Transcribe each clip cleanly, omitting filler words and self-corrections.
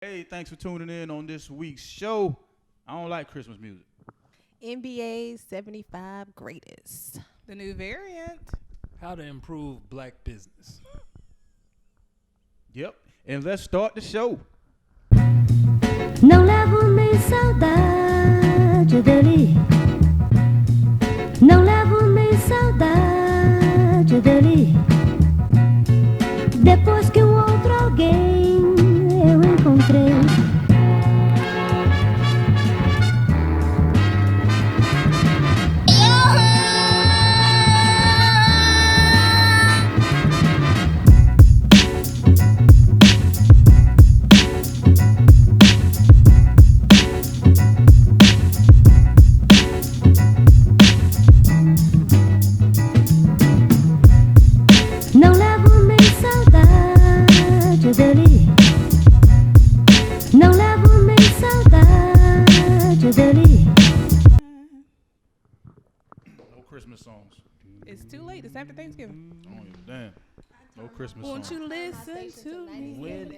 Hey, thanks for tuning in on this week's show. I don't like Christmas music. NBA 75 greatest. The new variant. How to improve black business. Yep. And let's start the show. Não levo nem saudade dele. Não levo nem saudade dele. Depois que um outro alguém eu encontrei. Não levo nem saudade dele. Não levo nem saudade dele. No Christmas songs. It's too late. It's after Thanksgiving. I don't give a damn. No Christmas Won't songs. you listen to me? When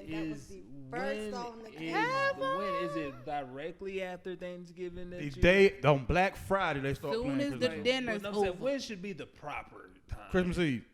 is it directly after Thanksgiving? That These you- days, on Black Friday, they start Soon playing as Christmas the songs. dinner's I'm saying, over. when should be the proper time? Christmas Eve.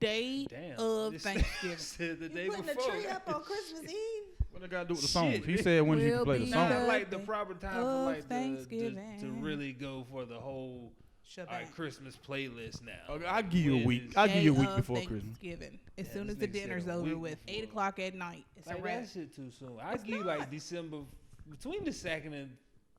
Day Damn. of This Thanksgiving. said the day Putting the before. tree up on Christmas Eve. What they got to do with the Shit. songs? He said when you can Will play the be songs. Not the like the day proper time for of like Thanksgiving. to really go for the whole Shabbat. Christmas playlist now. Okay, I'll give you a When week. is- I'll give you a Day week of before Christmas. Thanksgiving. As Yeah, soon this as the nigga said dinner's a over week with. before. 8 o'clock at night. It's a Like wrap. that shit too soon. I It's give you not. like December between the second and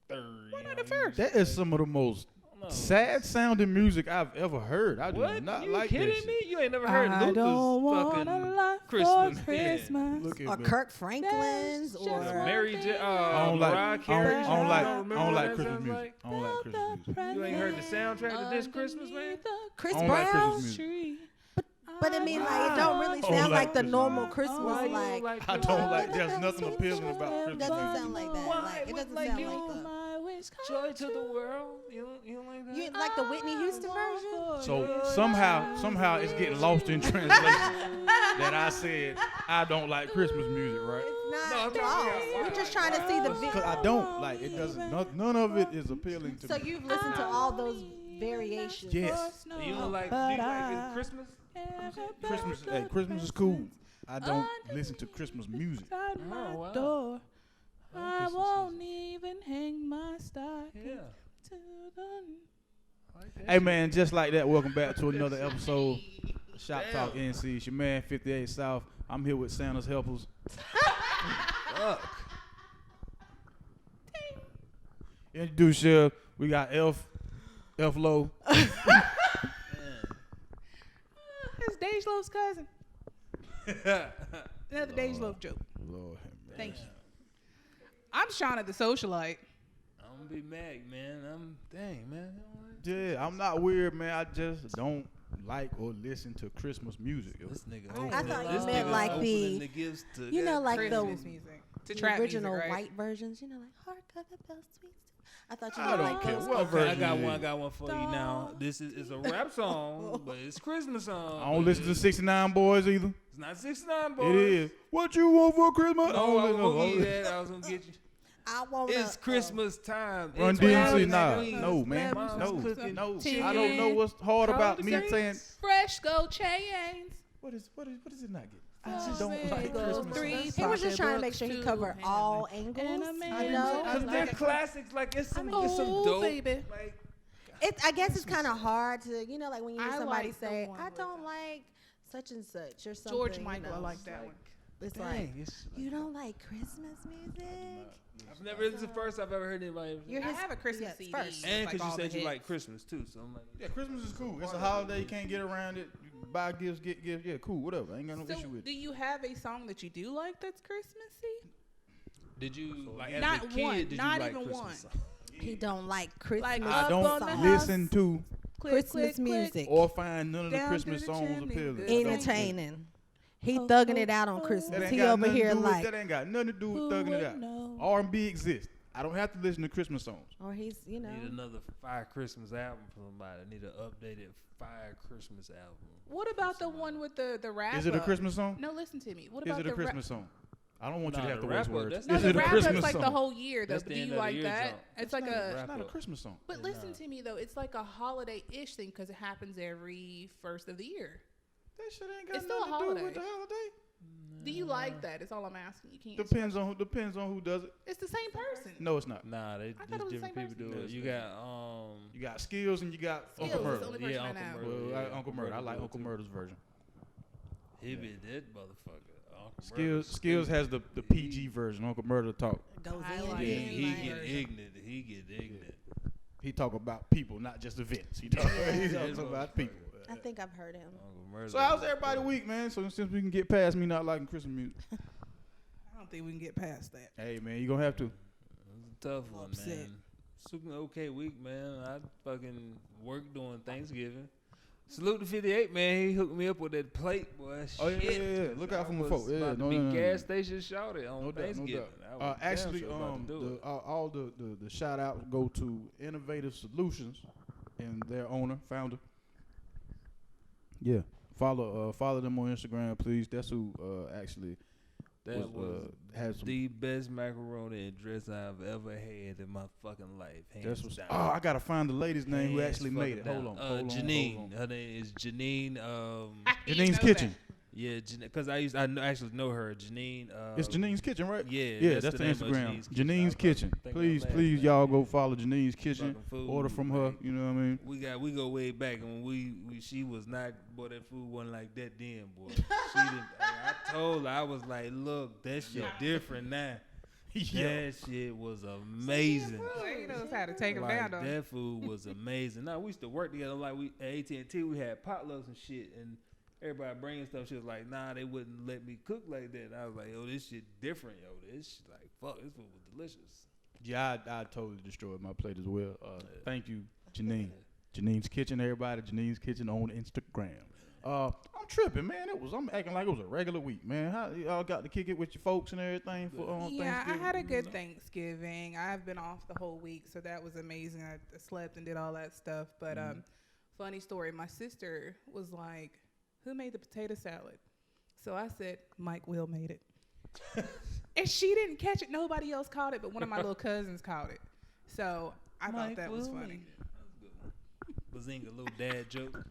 third. Why you not know, the first? That is some of the most No. sad sounding music I've ever heard. I do What? not you like kidding that me? shit. You ain't never heard I don't Luther's want fucking a lot Christmas. for Christmas. Look Or at me. Kirk Franklin's. That's Or just Mary J. I don't like. Mariah I Carey. don't, I don't like. I Remember don't what like that Christmas sounds music. like? I don't like Christmas music. You ain't heard the soundtrack to this Christmas, man? Chris I don't like Brown. Christmas music. But I mean, like, it don't really I don't sound like like the Christmas normal music. Christmas. Why you Like, like I don't like. There's nothing appealing about it Christmas doesn't music. sound like that. Why? Like, it doesn't Like sound you- like that. Joy to the world. You don't like that? You like the Whitney Houston version? So somehow it's getting lost in translation that I said I don't like Christmas music, right? It's No, not I'm trying to figure false. out We're just trying to see the Because video. I don't like it. Doesn't none of it is appealing to So me. you've listened to all those variations. Yes, You don't like? Do you like Christmas? Christmas. Hey, Christmas is cool. I don't listen to Christmas music. Outside my Oh, wow. door. I I Christmas won't even hang my stocking Yeah. to the I like that Hey shit. man, just like that. Welcome back to another episode of Shop Talk NC. It's your man 58 South. I'm here with Santa's helpers. Fuck. Introduce you. We got Elf Low. It's Dej Loaf's cousin. Another Dej Loaf joke. Lord have mercy. Thank you. I'm Shauna the socialite. I'm gonna be Mac, man. Dang, man. Yeah, I'm not weird, man. I just don't like or listen to Christmas music. Yo. This nigga. I thought you this meant nigga like opening the- gifts to You know, like Christmas the music. To trap original music, right? white versions. You know, like Hark of the Bells, Sweet. I thought you I meant don't like care those. what Okay, version I it is. got one for you now. This is a rap song, but it's Christmas song. I don't listen to 69 Boys either. It's not 69 boys. It is. What you want for Christmas? No, I don't was listen gonna to- give you that. I was gonna get you. I want It's Christmas time. Run It's DMC, Christmas nah, Queen. no man, Mom's no, cooking no. chicken. I don't know what's hard about me Conversations. saying Fresh gold chains. what is it not get? I just don't like Gold Christmas. three He was just trying to make sure he pocketbooks, covered two all and angles. a You man. know, Cause they're classics. Like it's some Oh, dope. baby. Like I guess it's kind of hard to, you know, like when you hear I somebody like the say, one "I with don't like such and such" or something. George you Michael, I know. like that one. It's dang, like it's you don't like Christmas music. I've never. It's the first I've ever heard anybody. You're I his, have a Christmas yes, CD. first. And Like because all you said the you like hits. Christmas too, so I'm like, Yeah, Christmas is cool. It's a holiday. You can't get around it. You buy gifts, get gifts. Yeah, cool. Whatever. I ain't got no So, issue with do it. you have a song that you do like that's Christmassy? did you like as Not a kid? one, Did not you like even Christmas one. songs? He don't like Christmas. Like, I Up don't on the house. listen to Click, Christmas click, click. music. or find none of the Down Christmas through the songs chimney, appealing. good. I don't- Entertaining. He thugging it out on That Christmas. ain't He got over nothing to here do with- like, that ain't got nothing to do with Who thugging it would out. know? R&B exists. I don't have to listen to Christmas songs. or he's, you know. Need another fire Christmas album from somebody. Need an updated fire Christmas album. What about the one with the rapper? Is it a Christmas song? No, listen to me. What Is about it a the Christmas song? I don't want you to Nah, have the to waste wrap-up, words. that's No, Is the it a wrap Christmas up's like song? the whole year. Though. That's the Do end you of the like year that? jump. It's like not a. It's not a Christmas song. But listen to me though. It's like a holiday-ish thing because it happens every first of the year. That shit ain't got It's still a nothing to do with the holiday. holiday. Do you like that? It's all I'm asking. You can't. Depends on who does it. It's the same person. No, it's not. Nah, they I thought just it was the different same people do person. it. You got You got Skills and you got Skills Uncle is the Murder. only person yeah, I Uncle know. Murder. Well, yeah, Uncle Murder. I like do it Uncle too. Murder's version. He be that motherfucker. Uncle Skills Murder. has the PG version. Uncle Murder talk. Goes I in. like Yeah, it. he like- get ignorant. He get ignorant. He talk about people, not just events. He talks about people. I think I've heard him. Uncle Murder. So how's everybody week, man? So since we can get past me not liking Christmas music, I don't think we can get past that. hey man, you gonna have to. It was a tough one, Upset. man. Super okay week, man. I fucking worked during Thanksgiving. Salute to 58, man. He hooked me up with that plate, boy. Oh yeah, Shit. yeah, yeah. Look out for I my was folks. Yeah, about to no, be no, no, gas no. station shouted on No doubt, no Thanksgiving. doubt. I was damn Actually, sure about to do it. all the shout outs go to Innovative Solutions and their owner, founder. Yeah, follow them on Instagram, please. That's who actually That was has some. the best macaroni and dress I've ever had in my fucking life. That's Hands what's. down. Oh, I gotta find the lady's name who Hands actually made it. fucking Hold down. on, hold on, Janine. hold on. Her name is Janine. You Janine's know Kitchen. Yeah, because actually know her. Janine. It's Janine's Kitchen, right? Yeah, Yeah, that's the name of Instagram. Janine's Janine's Kitchen. Think Please, of her please, last y'all name. go follow Janine's Kitchen. Fucking food, Order from her. man. You know what I mean? We go way back, and when she was not, boy, that food wasn't like that then, boy. She didn't. I told her, I was like, look, that shit different now. That shit was amazing. He knows how to take him Like, down, though. that food was amazing. Now we used to work together. Like we at AT&T, we had potlucks and shit, and everybody bringing stuff. She was like, nah, they wouldn't let me cook like that. And I was like, yo, this shit different, yo. This shit, like, fuck, this food was delicious. Yeah, I totally destroyed my plate as well. Thank you, Janine. Janine's Kitchen, everybody. Janine's Kitchen on Instagram. I'm tripping, man. I'm acting like it was a regular week, man. How y'all got to kick it with your folks and everything for Yeah, I Thanksgiving? had a good Thanksgiving. I've been off the whole week, so that was amazing. I slept and did all that stuff. But funny story, my sister was like, who made the potato salad? So I said, Mike Will made it. And she didn't catch it. Nobody else caught it, but one of my little cousins caught it. So I thought that was funny. Bazinga, little dad joke.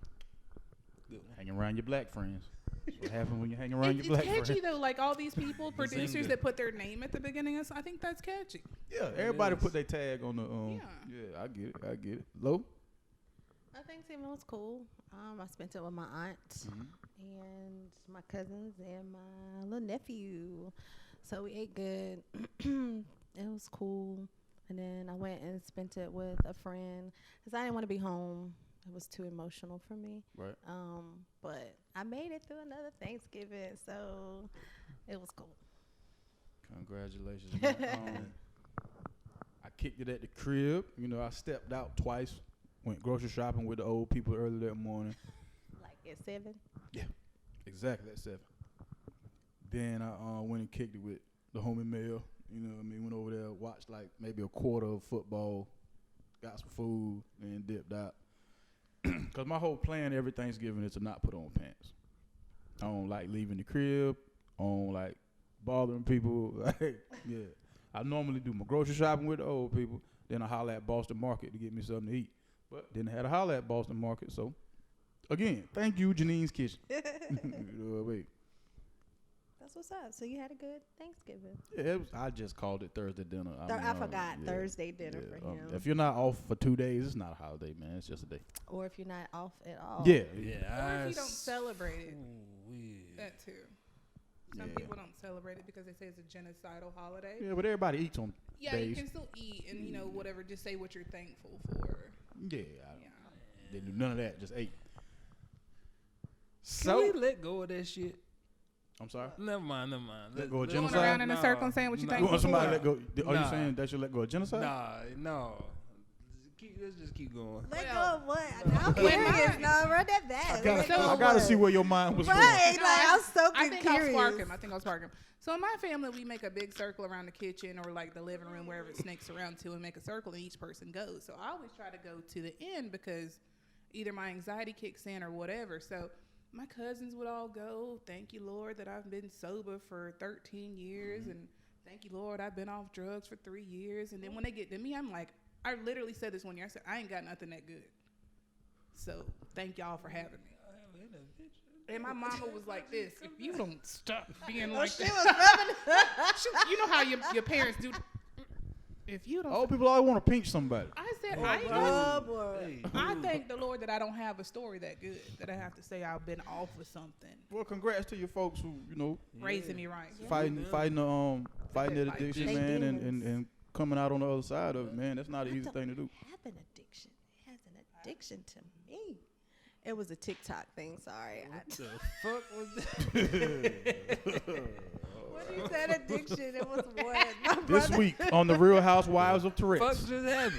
Good one. Hanging around your black friends. That's what happens when you hang around It's your black catchy friends. though, like all these people, producers Bazinga. that put their name at the beginning of I think that's catchy. Yeah, everybody is. put their tag on the. Yeah. Yeah, I get it. Lo? I think Thanksgiving was cool. I spent it with my aunt and my cousins and my little nephew. So we ate good. It was cool. And then I went and spent it with a friend because I didn't want to be home. It was too emotional for me. Right. But I made it through another Thanksgiving, so it was cool. Congratulations. Man. I kicked it at the crib. You know, I stepped out twice. Went grocery shopping with the old people early that morning. Like at 7. Exactly at 7. Then I went and kicked it with the homie Mel. You know what I mean? Went over there, watched like maybe a quarter of football, got some food, and dipped out. Because my whole plan every Thanksgiving is to not put on pants. I don't like leaving the crib. I don't like bothering people. Like, yeah. I normally do my grocery shopping with the old people. Then I holler at Boston Market to get me something to eat. But didn't have to holler at Boston Market. So, again, thank you, Janine's Kitchen. Wait. That's what's up. So you had a good Thanksgiving. Yeah, I just called it Thursday dinner. I forgot Thursday dinner for him. If you're not off for 2 days, it's not a holiday, man. It's just a day. Or if you're not off at all. Yeah. Or if you don't celebrate it, Ooh-wee. that too. Some people don't celebrate it because they say it's a genocidal holiday. Yeah, but everybody eats on Yeah, days. you can still eat and whatever. Just say what you're thankful for. Yeah, Yeah. didn't do none of that. Just ate. Can we let go of that shit? I'm sorry. Never mind. Let go of Going genocide? around in a circle and saying what you You thankful want somebody for. let go? Are you Nah. saying that should let go of genocide? No. Let's just keep going. Let Well, go of what? I'm when curious. mine- No, run that back. I gotta see where your mind was Right, No, like I'm so I think curious. I think I'll spark him. So in my family, we make a big circle around the kitchen or like the living room, wherever it snakes around to, and make a circle, and each person goes. So I always try to go to the end because either my anxiety kicks in or whatever. So my cousins would all go, thank you, Lord, that I've been sober for 13 years. And thank you, Lord, I've been off drugs for 3 years. And then when they get to me, I'm like, I literally said this one year. I said, I ain't got nothing that good. So thank y'all for having me. And my mama was like this. If you don't stop being like that. You know how your parents do. If you don't. Old people always want to pinch somebody. I said, I thank the Lord that I don't have a story that good, that I have to say I've been off with something. Well, congrats to your folks who, Raising me right. fighting that addiction, They man, demons. and coming out on the other side of it, man. That's not an easy thing to do. Have an addiction. It has an addiction to me. It was a TikTok thing. Sorry. What the fuck was that? When you said addiction, it was what? My This brother- week on the Real Housewives of Tourette's. Fuck just happened.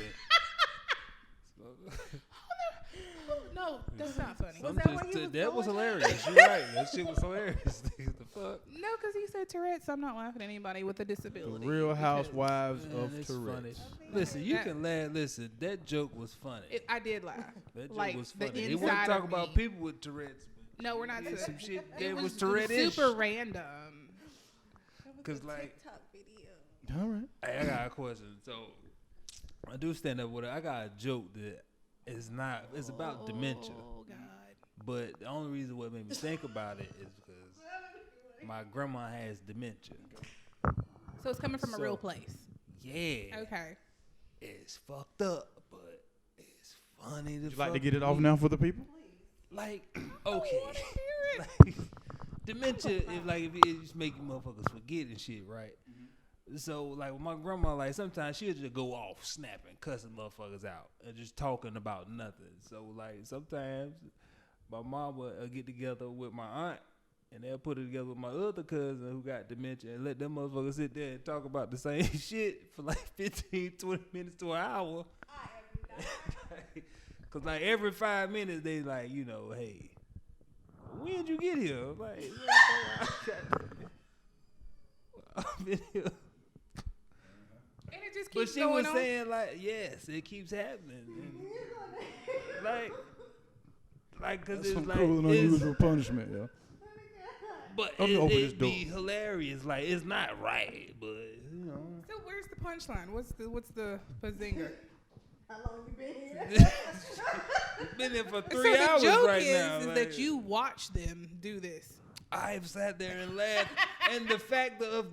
No, that's not funny. Was that what you was That was going hilarious. You're right. That shit was hilarious. the fuck? No, because he said Tourette's. I'm not laughing at anybody with a disability. The Real because Housewives Man, of it's Tourette's. funny. Listen, you that- can laugh. Listen, that joke was funny. I did laugh. That joke like, was the funny. It inside wasn't talking of about me. people with Tourette's. No, we're not. Some shit It that was was Tourette-ish. super random. Cause like, TikTok video. All right. hey, I got a question. So, I do stand up with it. I got a joke that is not. It's about dementia. Oh God. But the only reason what made me think about it is because my grandma has dementia. So it's coming from a So- real place. Yeah. Okay. It's fucked up, but it's funny to Would you like to fuck get it off with. now for the people? Like, okay. Like, dementia is like if it just make you motherfuckers forget and shit, right? So like with my grandma, like sometimes she'll just go off snapping, cussing motherfuckers out, and just talking about nothing. So like sometimes my mom will get together with my aunt, and they'll put it together with my other cousin who got dementia, and let them motherfuckers sit there and talk about the same shit for like 15, 20 minutes to an hour. Cause like every 5 minutes they like, hey, when did you get here? Like, I've been here. And it just But keeps she going was on. saying like, yes, it keeps happening. like, cause That's it's some like, cruel and unusual punishment, yo. but Let me open this it'd be door. hilarious. Like, it's not right, but So where's the punchline? What's the bazinga? How long you been here? We've been there for So 3 the hours joke right is, now. is like, that you watch them do this. I've sat there and laughed, and the fact that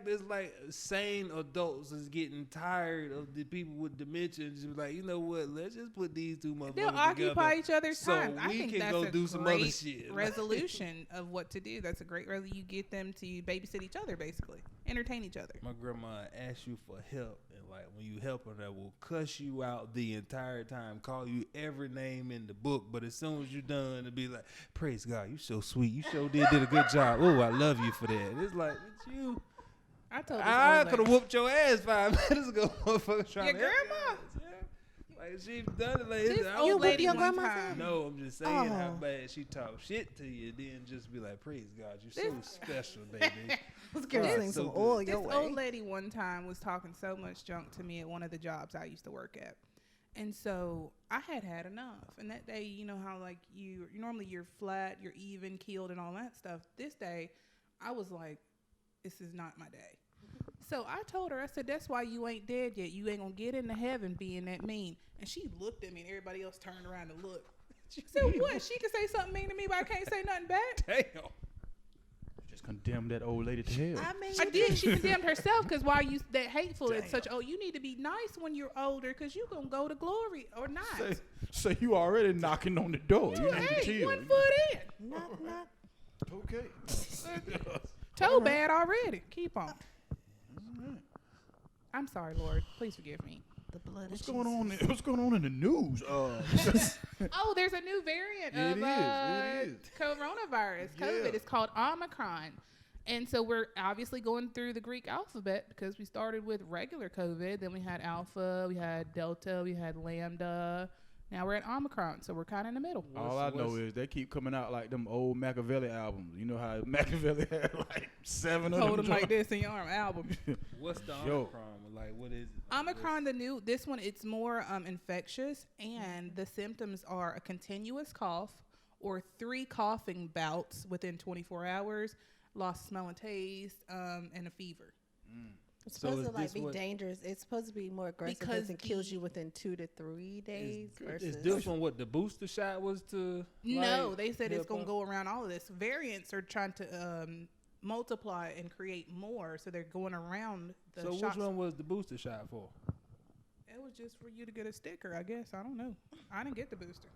it's like sane adults is getting tired of the people with dementia, and just like, you know what? Let's just put these two motherfuckers They'll occupy each other's so time. I we think can that's go a do some great other shit. resolution of what to do. That's a great resolution. You get them to babysit each other, basically, entertain each other. My grandma asks you for help, and like when you help her, that will cuss you out the entire time, call you every name in the book. But as soon as you're done, it'll be like, "Praise God, you so sweet. You sure did a good job. Oh, I love you for that." It's like, it's you. I told this I old could have lady. whooped your ass 5 minutes ago, motherfucker. Trying Your to help grandma? your ass, yeah. Like she's done it. Like This I old was lady your one grandma's time. no, I'm just saying how Oh. bad she talks shit to you, then just be like, "Praise God, you're so special, baby." Let's get her sling so some good. oil This your way. old lady one time was talking so much junk to me at one of the jobs I used to work at. And so I had enough. And that day, you know how like you normally you're flat, you're even keeled and all that stuff. This day, I was like, this is not my day. So I told her, I said, that's why you ain't dead yet. You ain't gonna get into heaven being that mean. And she looked at me and everybody else turned around and looked. She said, what? She can say something mean to me, but I can't say nothing bad? Damn. Just condemn that old lady to hell. I mean, I did. She condemned herself because why you that hateful? It's Damn. such. Oh, you need to be nice when you're older because you gonna go to glory or not. Say you already knocking on the door. You need to Hey, chill. one foot in. not Okay. Toe bad already. Keep on. I'm sorry, Lord. Please forgive me. the blood What's of going Jesus. on? What's going on in the news? Oh, there's a new variant It of is. coronavirus. Yeah. COVID. It's called Omicron. And so we're obviously going through the Greek alphabet because we started with regular COVID. Then we had Alpha, we had Delta, we had Lambda. Now we're at Omicron. So we're kind of in the middle. All I know is they keep coming out like them old Machiavelli albums. You know how Machiavelli had like 7 of them. Hold them like this in your arm album. What's the Yo. Omicron? Like, what is it? Omicron, this one, it's more infectious, and the symptoms are a continuous cough or 3 coughing bouts within 24 hours, lost smell and taste, and a fever. It's So supposed is to like this be what- dangerous. It's supposed to be more aggressive Because because it kills the- you within 2 to 3 days. Is Versus this one what the booster shot was to? No, like, they said it's help going to out? go around all of this. Variants are trying to multiply and create more, so they're going around the So shots. which one was the booster shot for? It was just for you to get a sticker, I guess. I don't know. I didn't get the booster.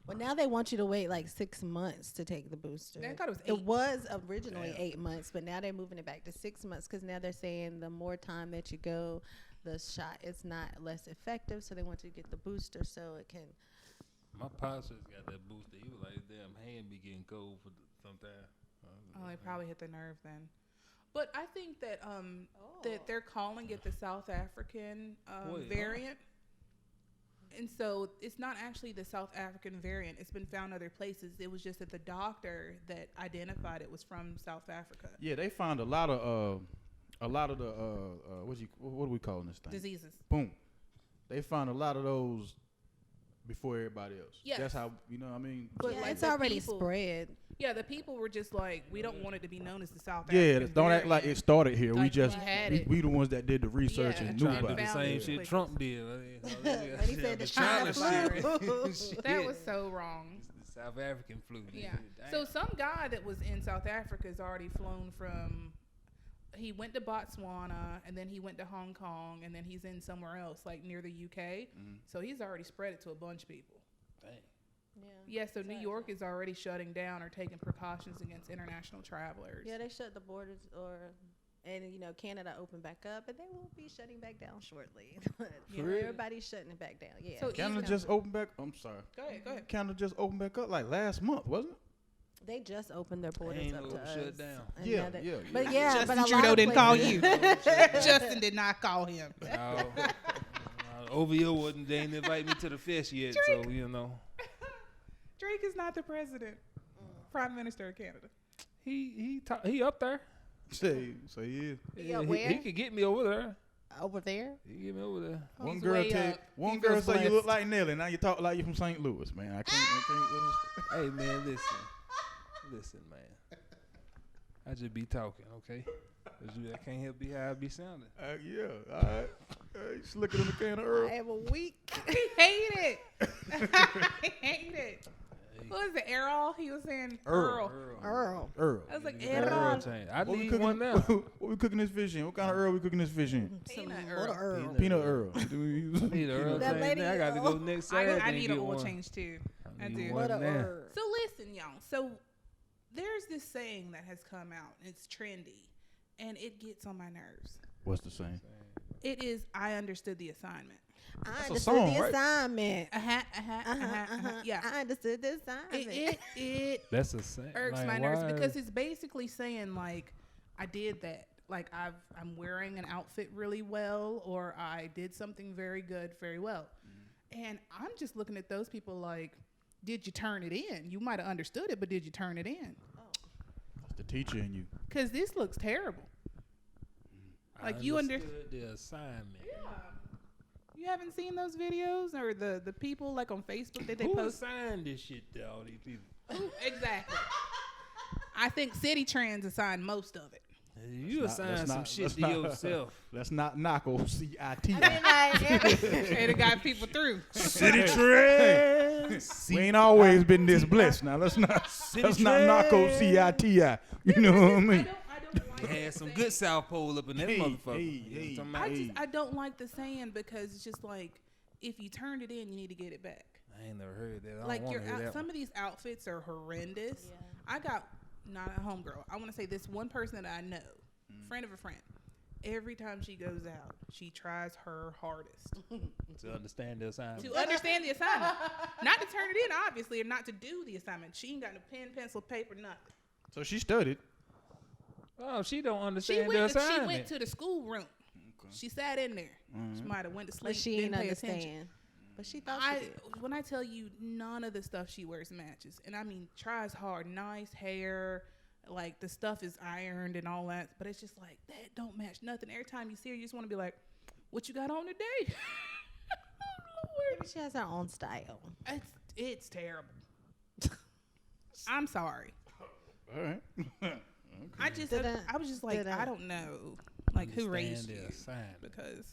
Well, now they want you to wait like 6 months to take the booster. I thought it was 8. It was originally Damn. 8 months, but now they're moving it back to 6 months because now they're saying the more time that you go, the shot is not less effective. So they want you to get the booster so it can. My pops just got that booster. He was like, damn hand be getting cold for sometimes. Oh, they probably hit the nerve then. But I think that that they're calling it the South African Wait, variant. And so it's not actually the South African variant. It's been found other places. It was just that the doctor that identified it was from South Africa. Yeah, they found a lot of the what are we calling this thing? Diseases. Boom. They found a lot of those before everybody else. Yes. That's how, you know what I mean? But Yeah, like it's the already people- spread. Yeah, the people were just like, we don't want it to be known as the South Yeah, African don't act like it variant. started here. Like we just we had we, it. we the ones that did the research Yeah, and Knew Trying to do about the it. same Yeah. shit Trump did. But he said the China flu. That was so wrong. The South African flu. Yeah. Damn. So some guy that was in South Africa has already flown from. He went to Botswana and then he went to Hong Kong and then he's in somewhere else like near the UK. So he's already spread it to a bunch of people. Dang. Yeah. So New York is already shutting down or taking precautions against international travelers. Yeah, they shut the borders, and Canada opened back up, but they will be shutting back down shortly. But, For real? everybody's shutting it back down. Yeah. So Canada even- just opened back. I'm sorry. Go ahead. Canada just opened back up like last month, wasn't it? They just opened their borders Ain't up no to us. shut down. and Yeah, now they- yeah, But yeah. yeah, Justin but a lot Trudeau of didn't call places- you. Justin did not call him. No. OVO wasn't. They didn't invite me to the fest yet, so you know. Drake is not the president, Prime Minister of Canada. He up there. Say he is. He up where? He could get me over there. Over there. He can get me over there. One He's girl way take up. one He girl feels say you blessed. look like Nelly. Now you talk like you from St. Louis, man. I can't understand. Hey man, listen, man. I just be talking, okay? 'Cause I can't help be how I be sounding. Yeah, all right. You slicker than a can of Earl. I have a week. He hate it. He hate it. What was it, Errol? He was saying Earl. Earl. Earl. I was like, Earl Errol. chain. I What we need cooking? one now. What we cooking this fish in? What kind of Earl we cooking this fish in? Peanut Some Earl. little Earl. Peanut Earl. I need a Earl That chain. lady, Now I got to go next Saturday. I and need get an oil one. change too. I need do. one What a now. Earl. So listen, y'all. So there's this saying that has come out. And it's trendy, and it gets on my nerves. What's the same? It is, I understood the assignment. I a understood song, the right? assignment. Yeah. I understood the assignment. It That's a saying. irks Like, my nerves why- because it's basically saying like I did that, like I'm wearing an outfit really well, or I did something very good very well, and I'm just looking at those people like, did you turn it in? You might have understood it, but did you turn it in? That's the teacher in you. Because this looks terrible. I Like you understood the assignment. You haven't seen those videos or the people like on Facebook that they Who post? assigned this shit to all these people? Exactly. I think City Trends assigned most of it. You assigned some shit to yourself. Let's not knock OCIT. I mean, like, They done got people through. City Trends. We ain't always been this blessed. Now let's not knock OCITI. You know what I mean? I don't like Had some good South Pole up in that Hey, motherfucker. hey, You know hey. what I'm talking about? I don't like the saying because it's just like if you turned it in, you need to get it back. I ain't never heard that. I Like don't your want to hear that some one. of these outfits are horrendous. Yeah. I got not a homegirl. I want to say this one person that I know, friend of a friend. Every time she goes out, she tries her hardest To understand the assignment. to understand the assignment, not to turn it in, obviously, or not to do the assignment. She ain't got no pen, pencil, paper, nothing. So she studied. Oh, she don't She understand the went. She assignment. went to the school room. She sat in there. She might have went to sleep. but she ain't didn't pay attention. understand. But she thought she did. When I tell you, none of the stuff she wears matches, and I mean tries hard, nice hair, like the stuff is ironed and all that, but it's just like that don't match nothing. Every time you see her, you just want to be like, "What you got on today?" Maybe she has her own style. It's terrible. I'm sorry. All right. I was just like, I don't know, like who raised you, because.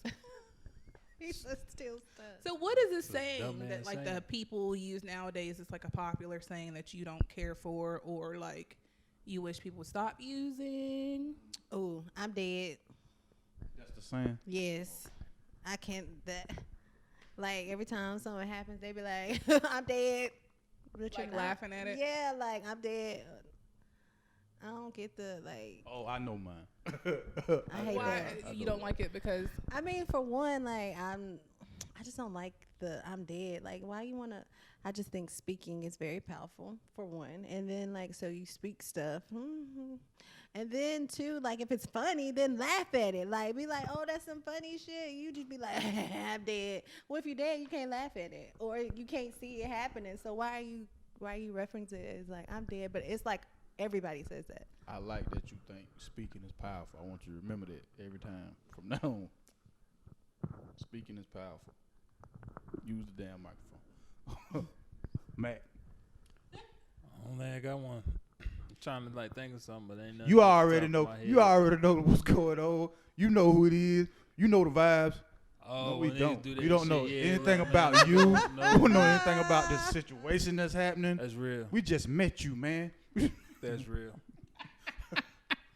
He's still stuck. So what is this It's a saying dumbass that like saying. the people use nowadays? It's like a popular saying that you don't care for, or like you wish people would stop using. Oh, I'm dead. That's the saying. Yes, I can't. That like every time something happens, they be like, "I'm dead." But you're Like not. laughing at it. Yeah, like I'm dead. I don't get the like. Oh, I know mine. I hate Why that. you don't like it? Because I mean, for one, like I just don't like the I'm dead. Like, why you wanna? I just think speaking is very powerful for one, and then like so you speak stuff, and then two, like if it's funny, then laugh at it. Like be like, oh, that's some funny shit. You just be like, I'm dead. Well, if you're dead, you can't laugh at it, or you can't see it happening. So why are you referencing it as like I'm dead? But it's like everybody says that. I like that you think speaking is powerful. I want you to remember that every time from now on. Speaking is powerful. Use the damn microphone. Matt. I don't think I got one. I'm trying to like think of something, but ain't nothing. You off the already top of know. my head. You already know what's going on. You know who it is. You know the vibes. Oh, No, we when niggas don't. do We that don't shit, know yeah, anything like, about man, you. no. We don't know anything about this situation that's happening. That's real. We just met you, man. That's real.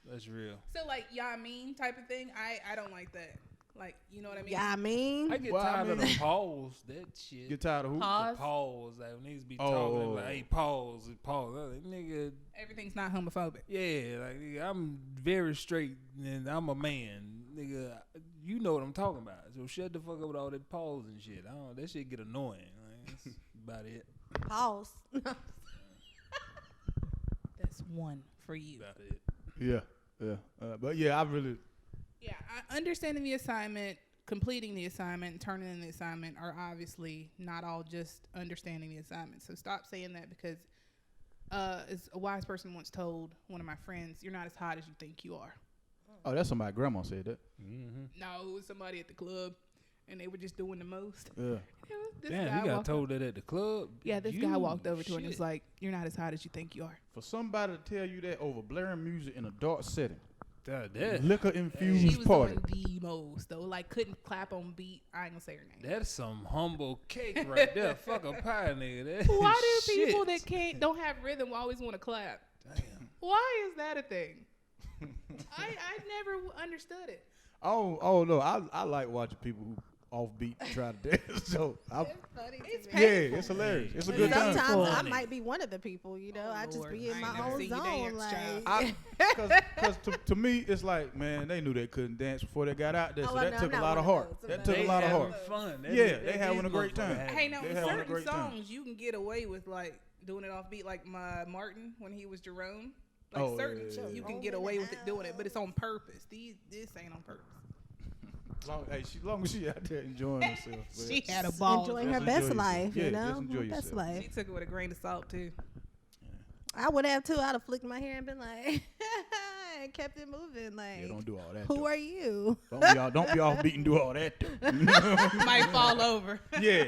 That's real. so like y'all mean type of thing. I don't like that. Like you know what I mean? Yeah, I mean, I get Well, I tired of mean- the pause. That shit. Get tired of who? Pause. The pause. Like when niggas be Oh. talking, they be like, hey, pause. Pause. I'm like, nigga, Everything's not homophobic. yeah, like nigga, I'm very straight and I'm a man. Nigga, you know what I'm talking about. So shut the fuck up with all that pause and shit. I don't, that shit get annoying. Like, that's about it. pause. That's one for you. About it. Yeah, yeah. But yeah, I really. Yeah, understanding the assignment, completing the assignment, and turning in the assignment are obviously not all just understanding the assignment. So stop saying that because, as a wise person once told one of my friends, you're not as hot as you think you are. Oh, that's somebody. Grandma said that. Mm-hmm. No, it was somebody at the club, and they were just doing the most. Yeah. This Damn, guy you got walked told that at the club? Yeah, this You guy walked over to her and was shit. like, "You're not as hot as you think you are." For somebody to tell you that over blaring music in a dark setting, God, that, liquor She infused was party. doing the most though. Like couldn't clap on beat. I ain't gonna say her name. that's some humble cake right there. Fuck a pie, nigga. That Why is do people shit. that don't have rhythm always want to clap? Damn. Why is that a thing? I never understood it. Oh no, I like watching people who offbeat try to dance. So It's yeah, painful. it's hilarious. It's a But good time. sometimes I Funny. might be one of the people, you know. Oh, I just Lord. be in I my ain't never own seen you zone. dance, Like, child. Because to me, it's like, man, they knew they couldn't dance before they got out there, so Oh, that no, took I'm a not lot of one of heart. those. That I'm took not a lot of having heart. fun. Yeah, they having a great time. Hey, now They in having a certain great time. songs you can get away with like doing it off beat, like my Martin when he was Jerome. Like Oh, certain yeah, yeah, you yeah. can get away with it doing it, but it's on purpose. This ain't on purpose. Long as she out there enjoying herself. man. She had a ball. enjoying Just her enjoy best yourself. life, Yeah, you just know. enjoy Best yourself. She life. took it with a grain of salt too. I would have too. I'd have flicked my hair and been like, and kept it moving. Like, Yeah, don't do all that. who though. are you? Don't be offbeat and do all that. Though. Might fall over. yeah.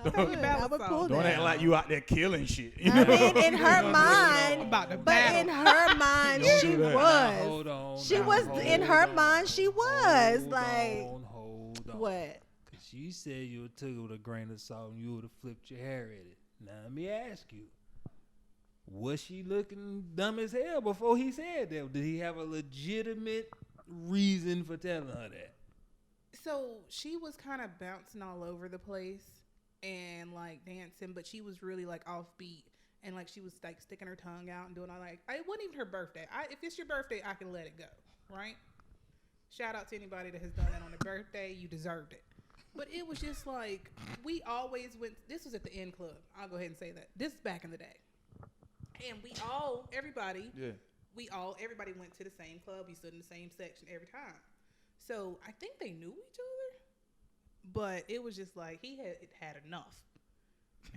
I would, I would pull Don't that. act like you out there killing shit. You I know? mean, in her mind, About to but battle. in her mind, Don't she do that. was. Hold on. She now, was hold in her on, mind. She was hold like, hold on. what? Cause you said you took it with a grain of salt and you would have flipped your hair at it. Now let me ask you, was she looking dumb as hell before he said that? Did he have a legitimate reason for telling her that? So she was kind of bouncing all over the place and like dancing, but she was really like offbeat and like she was like sticking her tongue out and doing all like it wasn't even her birthday. If it's your birthday, I can let it go, right? Shout out to anybody that has done that on their birthday. You deserved it. But it was just like we always went. This was at the End Club. I'll go ahead and say that. This is back in the day, and everybody went to the same club. We stood in the same section every time. So I think they knew each other, but it was just like he had enough.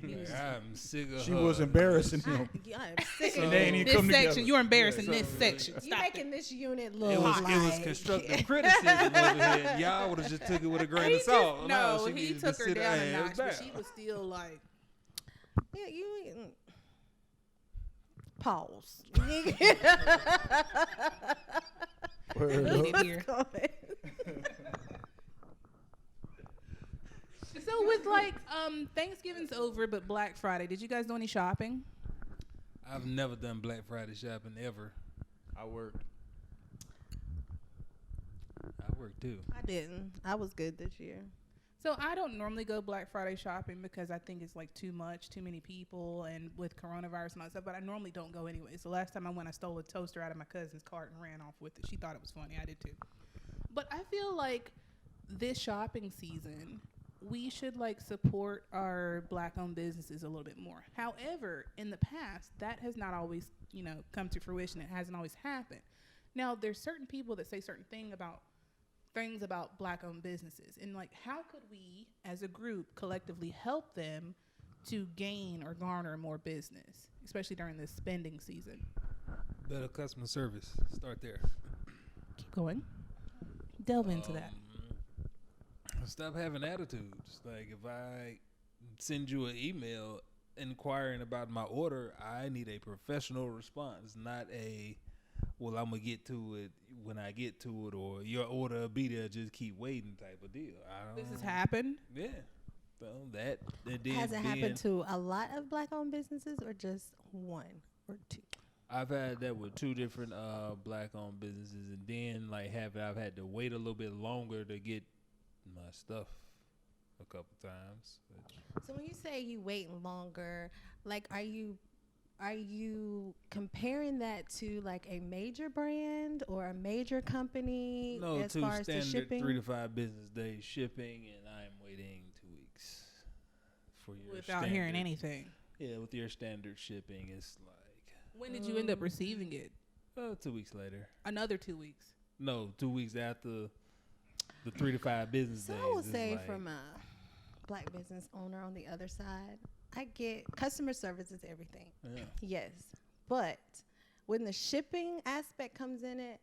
He was- I'm sick of She her. was embarrassing him. I'm sick So- of They ain't even this come section, together. you're embarrassing Yeah, this so- section. you Stop making it. this unit look It was like constructive criticism over here. Y'all would have just took it with a grain of salt. No, she he needed to took her sit down a ass notch, but down. she was still like, Yeah, you. Pause. Word Look up. at here. So with like Thanksgiving's over, but Black Friday, did you guys do any shopping? I've never done Black Friday shopping ever. I worked. I work too. I didn't. I was good this year. So I don't normally go Black Friday shopping because I think it's like too many people, and with coronavirus and all that stuff. But I normally don't go anyways. The last time I went, I stole a toaster out of my cousin's cart and ran off with it. She thought it was funny. I did too. But I feel like this shopping season, we should like support our Black-owned businesses a little bit more. However, in the past, that has not always, come to fruition. It hasn't always happened. Now, there's certain people that say certain things about Black-owned businesses, and like, how could we, as a group, collectively help them to gain or garner more business, especially during this spending season? Better customer service. Start there. Keep going. Delve into that. Stop having attitudes. Like, if I send you an email inquiring about my order, I need a professional response, not a, well, I'm going to get to it when I get to it, or your order will be there, just keep waiting type of deal. This has happened? Yeah. So that Has it happened to a lot of Black-owned businesses or just one or two? I've had that with 2 different Black-owned businesses, and then I've had to wait a little bit longer to get my stuff a couple times. So when you say you wait longer, like, are you comparing that to like a major brand or a major company No, as to far as the standard shipping? 3 to 5 business days shipping, and I'm waiting 2 weeks for your Without hearing standard- anything. Yeah, with your standard shipping, it's like When did you end up receiving it? 2 weeks later. Another 2 weeks. No, 2 weeks after the 3 to 5 business So days. I will it's say, like, from a Black business owner on the other side, I get customer service is everything. yeah. Yes, but when the shipping aspect comes in it,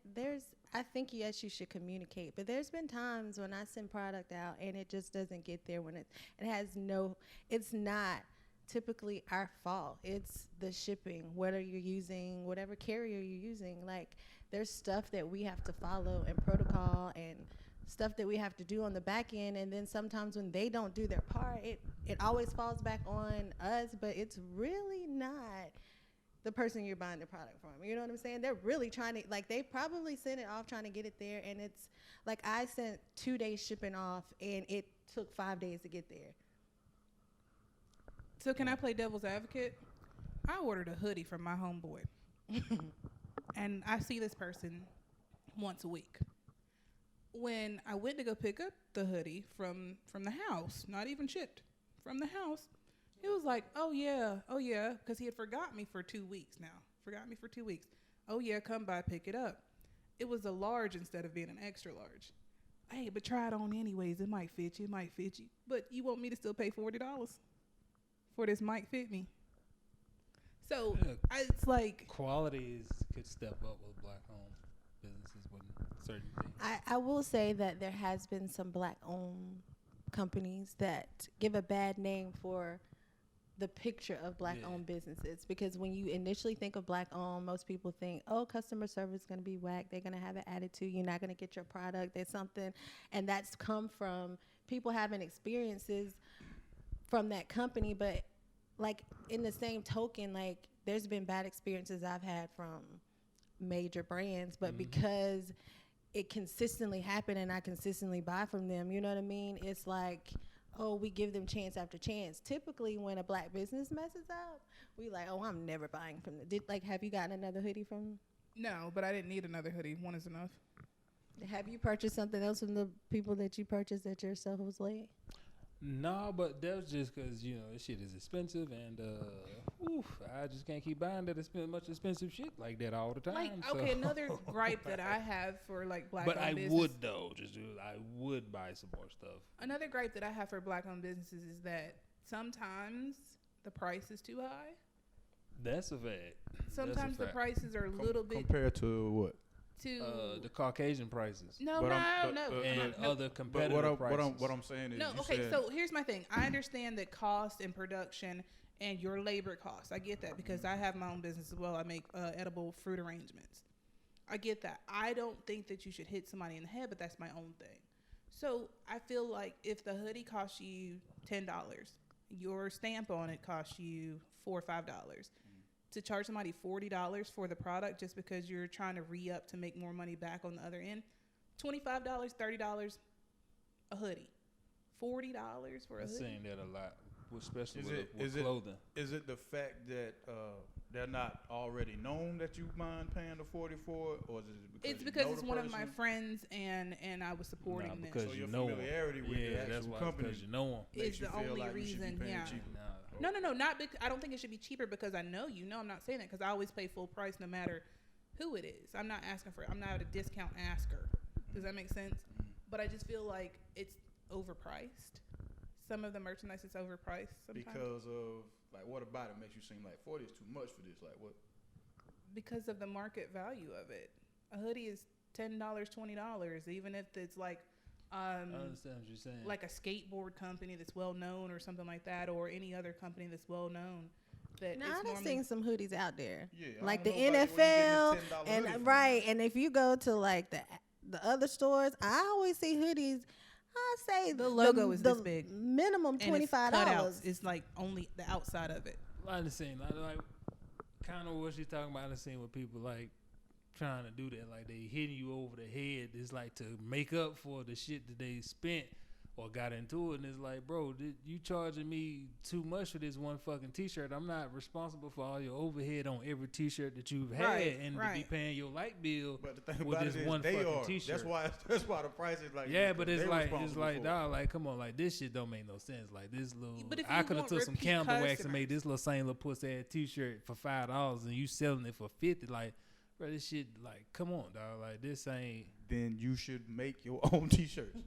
I think yes, you should communicate. But there's been times when I send product out and it just doesn't get there when it's not typically our fault. It's the shipping, whether you're using whatever carrier you're using. Like, there's stuff that we have to follow and protocol and stuff that we have to do on the back end, and then sometimes when they don't do their part, it always falls back on us, but it's really not the person you're buying the product from. You know what I'm saying? They're really trying to, like, they probably sent it off trying to get it there, and it's like, I sent 2 days shipping off and it took 5 days to get there. So can I play devil's advocate? I ordered a hoodie from my homeboy. And I see this person once a week. When I went to go pick up the hoodie from the house, not even shipped, from the house, he was like, oh yeah, because he had forgot me for 2 weeks now. Oh yeah, come by, pick it up. It was a large instead of being an extra large. Hey, but try it on anyways. It might fit you. But you want me to still pay $40 for this might fit me? So Yeah. it's like, Quality could step up with Black-owned businesses with certain things. I will say that there has been some Black-owned companies that give a bad name for the picture of Black-owned businesses, because when you initially think of Black-owned, most people think, oh, customer service is going to be whack. They're going to have an attitude. You're not going to get your product. There's something. And that's come from people having experiences from that company. But, like, in the same token, like, there's been bad experiences I've had from major brands, but because it consistently happened and I consistently buy from them, you know what I mean? It's like, oh, we give them chance after chance. Typically, when a Black business messes up, we like, oh, I'm never buying from them. Have you gotten another hoodie from? no, but I didn't need another hoodie. One is enough. Have you purchased something else from the people that you purchased that your stuff was late? No, but that's just because, this shit is expensive, and I just can't keep buying much expensive shit like that all the time. Like, okay, another gripe that I have for like Black-owned But I business. would though, I would buy some more stuff. Another gripe that I have for Black-owned businesses is that sometimes the price is too high. That's a fact. Sometimes the prices are a little bit Compared to what? too. The Caucasian prices No. and other But competitive prices. what I'm saying is, No, you okay, said, so here's my thing. I understand that cost and production and your labor costs. I get that because I have my own business as well. I make edible fruit arrangements. I get that. I don't think that you should hit somebody in the head, but that's my own thing. So I feel like if the hoodie costs you $10, your stamp on it costs you $4 or $5. To charge somebody $40 for the product just because you're trying to re-up to make more money back on the other end, $25, $30 a hoodie. $40 for a hoodie. I'm saying that a lot, especially Is with clothing. Is it the fact that they're not already known that you mind paying the 40 for it, or is it because It's because you know it's the one person? of my friends and I was supporting them. Because So you your know 'em. familiarity with the Yeah, actual that's why. company Because you know them. makes Is you the feel only like you should be reason, paying yeah. cheaper. No, not I don't think it should be cheaper because I know you. No, I'm not saying that because I always pay full price no matter who it is. I'm not asking for. I'm not a discount asker. Does that make sense? But I just feel like it's overpriced. Some of the merchandise is overpriced sometimes. Because of like, what about it makes you seem like 40 is too much for this? Like what? Because of the market value of it. A hoodie is $10, $20, even if it's like I understand what you're saying. like a skateboard company that's well known or something like that, or any other company that's well known. That Now, it's I done normally seen some hoodies out there, Yeah, I like the don't know about where you NFL, getting this $10 hoodie and from. right. And if you go to like the other stores, I always see hoodies. I say The logo is the this big. minimum and it's $25. cutouts. It's like only the outside of it. I understand. Like kind of what she's talking about. I understand what people like trying to do that. Like they hitting you over the head. It's like to make up for the shit that they spent or got into it. And it's like, bro, you charging me too much for this one fucking T-shirt. I'm not responsible for all your overhead on every T-shirt that you've had and to be paying your light bill But the thing with about this it is one they fucking are. T-shirt. That's why the price is like. Yeah, but it's they like responsible for it. dog, like come on, like this shit don't make no sense. Like this little, But if I you could have want took some repeat candle wax and customers- made this little same little pussy ass T-shirt for $5, and you selling it for $50. Like, bro, this shit, like, come on, dog, like this ain't. Then you should make your own T-shirts.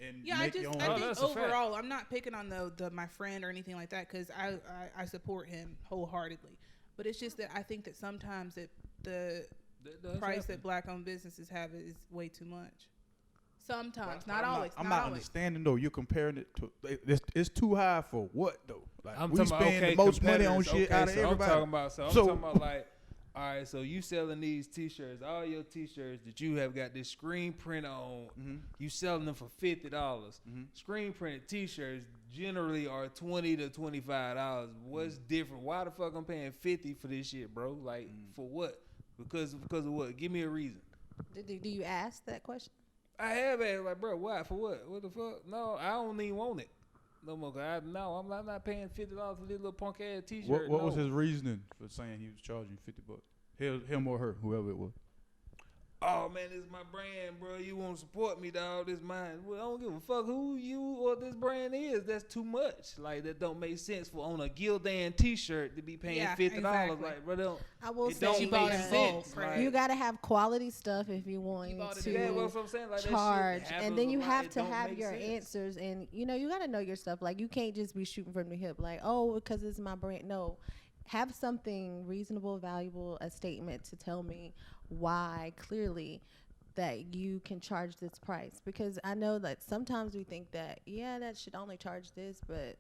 And Yeah, make your own. I think that's a fact. overall, I'm not picking on the my friend or anything like that because I support him wholeheartedly. But it's just that I think that sometimes the price that black-owned businesses have is way too much. Sometimes, not always. I'm not understanding though. You're comparing it to. It's too high for what though? Like I'm we talking about spend the most money on competitors. shit out of so everybody. I'm talking about like, all right, so you selling these T-shirts, all your T-shirts that you have got this screen print on, you selling them for $50. Screen printed T-shirts generally are $20 to $25. What's different? Why the fuck I'm paying $50 for this shit, bro? Like for what? Because of what? Give me a reason. Do you ask that question? I have asked, like, bro, why? For what? What the fuck? No, I don't even want it. No more. I'm not paying $50 for this little punk ass T-shirt. What was his reasoning for saying he was charging $50? Him or her, whoever it was. Oh man, this is my brand, bro. You won't support me, dog. This mine. Well, I don't give a fuck who you or this brand is. That's too much. Like that don't make sense for on a Gildan T-shirt to be paying $50. Exactly. Like, bro, I will it say don't you bought make it in sense. bulk, Like, you got to have quality stuff if you want You bought it to in yeah, bulk. well, that's what I'm saying. Like, charge, that shit and then happens you a lot. have It to don't have make your sense. answers, and you got to know your stuff. Like you can't just be shooting from the hip, like, oh, because it's my brand. No, have something reasonable, valuable, a statement to tell me why clearly that you can charge this price. Because I know that sometimes we think that that should only charge this, but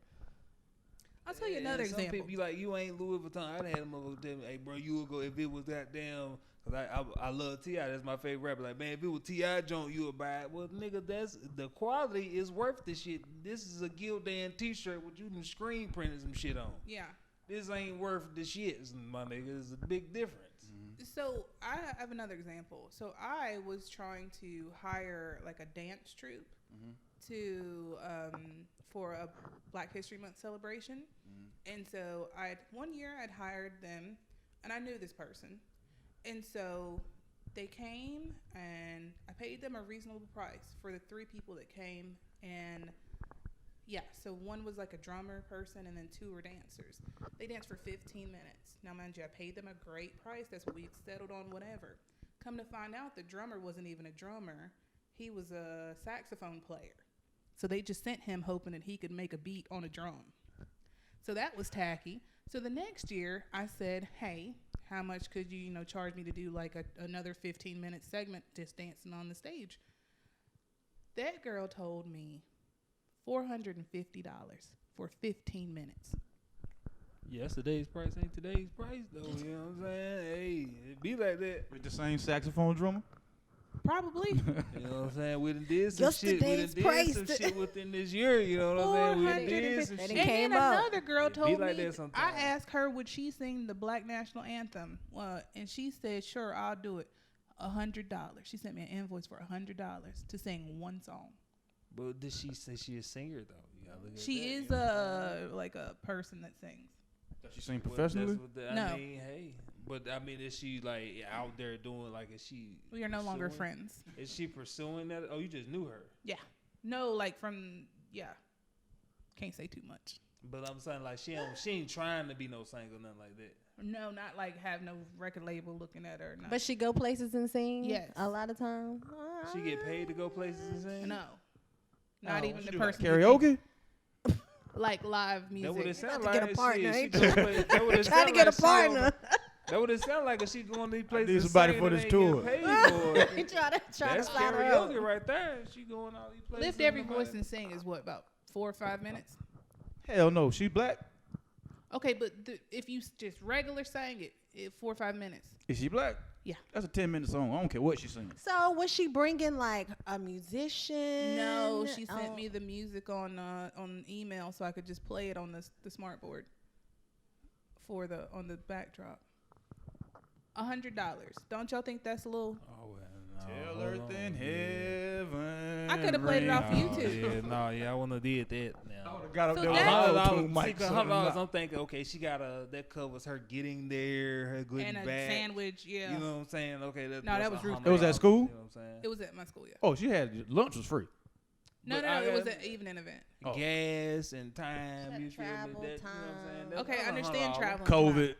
I'll tell you Yeah, another some example. people be like, you ain't Louis Vuitton. I done had them over tell me, hey, bro, you would go if it was that damn. Cause I love T.I. That's my favorite rapper. Like, man, if it was T.I. joint, you would buy it. Well, nigga, that's the quality is worth the shit. This is a Gildan T-shirt with you done screen printed some shit on. Yeah. This ain't worth the shit, my nigga. It's a big difference. So I have another example. So I was trying to hire like a dance troupe to for a Black History Month celebration, and so one year I'd hired them, and I knew this person, and so they came and I paid them a reasonable price for the 3 people that came, and yeah, so one was like a drummer person and then 2 were dancers. They danced for 15 minutes. Now, mind you, I paid them a great price. That's what we settled on, whatever. Come to find out, the drummer wasn't even a drummer. He was a saxophone player. So they just sent him hoping that he could make a beat on a drum. So that was tacky. So the next year, I said, hey, how much could you, charge me to do like another 15-minute segment just dancing on the stage? That girl told me $450 for 15 minutes. Yesterday's price ain't today's price, though. You know what I'm saying? Hey, it be like that. With the same saxophone drummer. Probably. You know what I'm saying? We done did some shit. We done Yesterday's did price. some shit within this year. You know what I'm saying? We done did some That shit. it And came then up. another girl It be told like me, that sometimes. I asked her, would she sing the Black National Anthem? And she said, sure, I'll do it. $100. She sent me an invoice for $100 to sing one song. But did she say she a singer, though? You gotta look at She that, is you know? like a person that sings. Does she sing Well, professionally? I No. mean, hey. But, I mean, is she, like, out there doing, like, is she We are no longer pursuing- friends. Is she pursuing that? Oh, you just knew her. Yeah. No, like from, yeah. Can't say too much. But I'm saying, like, she ain't trying to be no singer or nothing like that. No, not like have no record label looking at her. But she go places and sing. Yes. A lot of times. She get paid to go places and sing? no. Not Oh, even She the do like person. karaoke? Like live music. That what it sound to like. get a partner, Shit, she ain't go play- that what it Trying to sound get a like she on partner. That would it sound like if she going to these places. need and somebody singing for and this ain't getting tour. paid for it. He try to That's sign her karaoke up. right there. She going all these places. Lift and every nobody- voice and sing is what, about 4 or 5 minutes? Hell no. She black? Okay, but if you just regular sang it 4 or 5 minutes. Is she black? Yeah. That's a 10-minute song. I don't care what she's singing. So was she bringing like a musician? No, she sent Oh. me the music on email so I could just play it on the smart board on the backdrop. $100. Don't y'all think that's a little? Oh, well, no, Tell hold earth on, and yeah. I heaven. coulda played it off ring. YouTube. Yeah, I wouldn't have did that I now. would've got up So there with that- a $100, mic. $100. I'm thinking, okay, she got that covers her getting there, her good And a back. sandwich, yeah. You know what I'm saying? Okay, No, that's that was Ruth $100, It was at school? You know what I'm saying? It was at my school, yeah. Oh, she had lunch was free. No, But no, I it was had an evening event. Oh. gas and time. Said You feel me? travel, That, you know what I'm saying? time. That's Okay, I $100. understand traveling. COVID.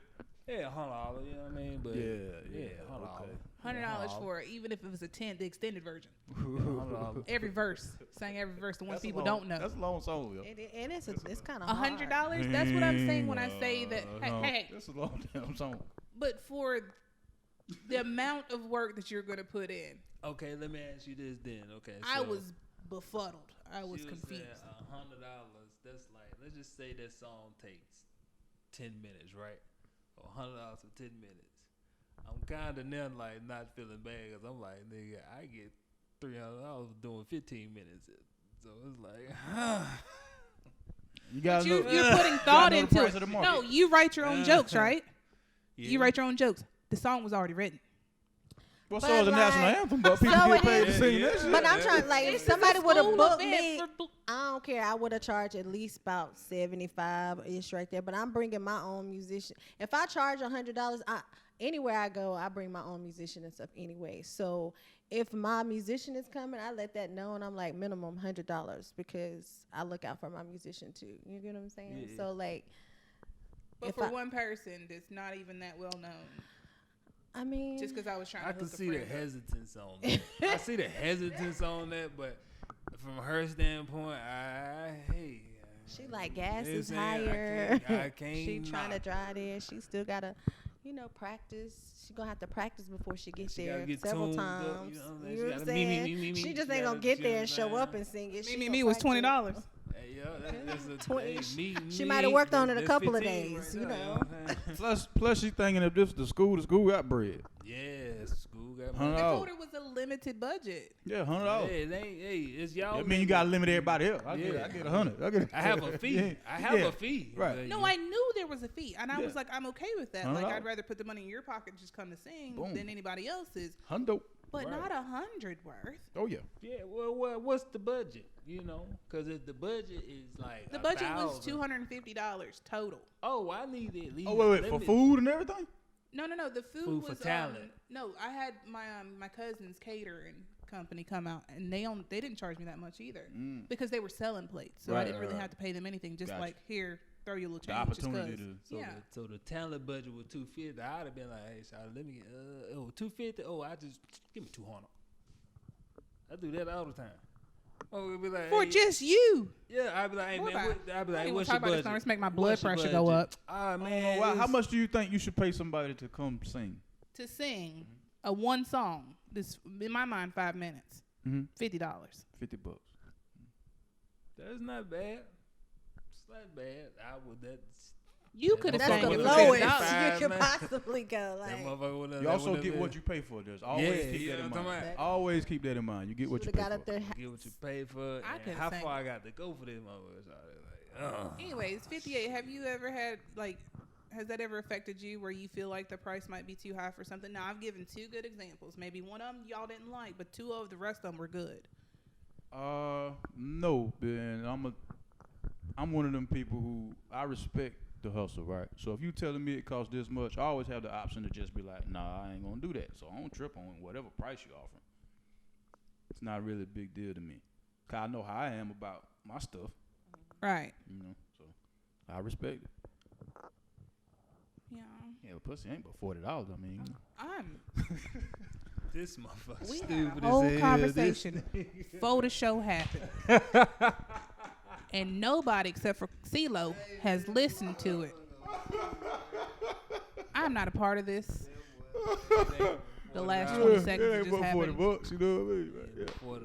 Yeah, $100. You know what I mean? But Yeah, $100. okay. $100 for it, even if it was the extended version. $100. Every verse, sang every verse, the ones That's a people long- don't know. That's a long song, yo. And it's kind of $100. That's what I'm saying when I say that. No, Hey, that's a long damn song. but for the amount of work that you're gonna put in, Okay, let me ask you this then. Okay, I so was befuddled. I was she confused. saying $100. That's like, let's just say that song takes 10 minutes, right? Or $100 for 10 minutes. I'm kind of now like not feeling bad because I'm like, nigga, I get $300 doing 15 minutes. So it's like, You gotta But know. you're putting thought know the into price it. of the market. No, you write your own jokes, right? yeah. You write your own jokes. The song was already written. Well, But so is the national like- anthem, but people So get it paid to is- sing Yeah, that shit. But I'm trying, like, if This is somebody a would have school booked event me, I don't care. I would have charged at least about 75-ish right there. But I'm bringing my own musician. If I charge $100, anywhere I go, I bring my own musician and stuff anyway. So if my musician is coming, I let that know, and I'm like minimum $100 because I look out for my musician too. You get what I'm saying? Yeah. So like, But if for I- one person that's not even that well known, I mean, just because I was trying I to can hook a see the friend up. hesitance on that. I see the hesitance on that, but from her standpoint, she like gas you know is what I'm saying? higher. I can't She trying to knock drive there. She still gotta, practice. She gonna have to practice before she gets She there gotta get several tuned up, times. you know what I'm saying? You She know what I'm gotta me, saying? me, me, me, She me. just She ain't gonna gotta- get you know there what and I'm show saying? up and sing it. She Me gonna was practice. $20. Hey, yo, that's a 20. hey, She might have worked on it a that's couple of 15 days, right you there, know. what I'm saying? Plus she thinking if this the school got bread. Yes, school got $100. money. I told her it was a limited budget. Yeah, $100. Hey, it ain't, hey, it's y'all. I mean, you gotta limit everybody else. I Yeah. get 100. I have a fee. Yeah. I have Yeah. a fee. Right. But, No, I knew there was a fee, and I was Yeah. like, I'm okay with that. $100. Like, I'd rather put the money in your pocket and just come to sing Boom. than anybody else's, Hundo. but Right. not 100 worth. Oh yeah. Yeah, well, what's the budget? You know, because if the budget is like The budget was $1,000. $250 total. Oh, I need at least. Oh wait, let for me- food and everything. No. The food Food for was talent. no, I had my cousin's catering company come out, and they didn't charge me that much either because they were selling plates, so I Right, didn't really right. have to pay them anything. Just Gotcha. like here, throw you a little The change. just opportunity 'cause. to. Yeah. So the talent budget was $250. I'd have been like, hey, Charlotte, let me get $250. Oh, I just give me $200. I do that all the time. Oh, it'd be like For hey, just you. yeah. I'd be like, hey What man, about- I'd be I like, ain't what's gonna your talk about this budget? now. Let's make my blood What's your pressure go budget? up. Ah man, Man, how it's- much do you think you should pay somebody to come sing? To sing a one song, this in my mind 5 minutes, Mm-hmm. $50. $50. That's not bad. It's not bad. I would. That's You could have That's sang the it for lowest $50. you could man. possibly go. That Like, motherfucker would've- You that also would've get been- what you pay for. Just always Yeah, keep you that know in what I'm mind. talking about. Always keep that in mind. You get what you shoulda pay got for. up there. Get what you pay for. I And could've how sang far it. I got to go for this motherfucker? Like, Anyways, 58. Have you ever had like? Has that ever affected you where you feel like the price might be too high for something? Now I've given 2 good examples. Maybe one of them y'all didn't like, but 2 of the rest of them were good. No, Ben. I'm one of them people who I respect the hustle, right? So if you telling me it costs this much, I always have the option to just be like, nah, I ain't gonna do that. So I don't trip on whatever price you offering. It's not really a big deal to me, 'cause I know how I am about my stuff, Right. you know. So I respect it. Yeah. Yeah, but pussy ain't but $40. I mean, you know. I'm. this motherfucker We stupid had a as whole hell. conversation before the show happened, and nobody except for CeeLo has listened to it. I'm not a part of this. The last 20 seconds it it ain't just but happened. $40. You know what I mean? Yeah.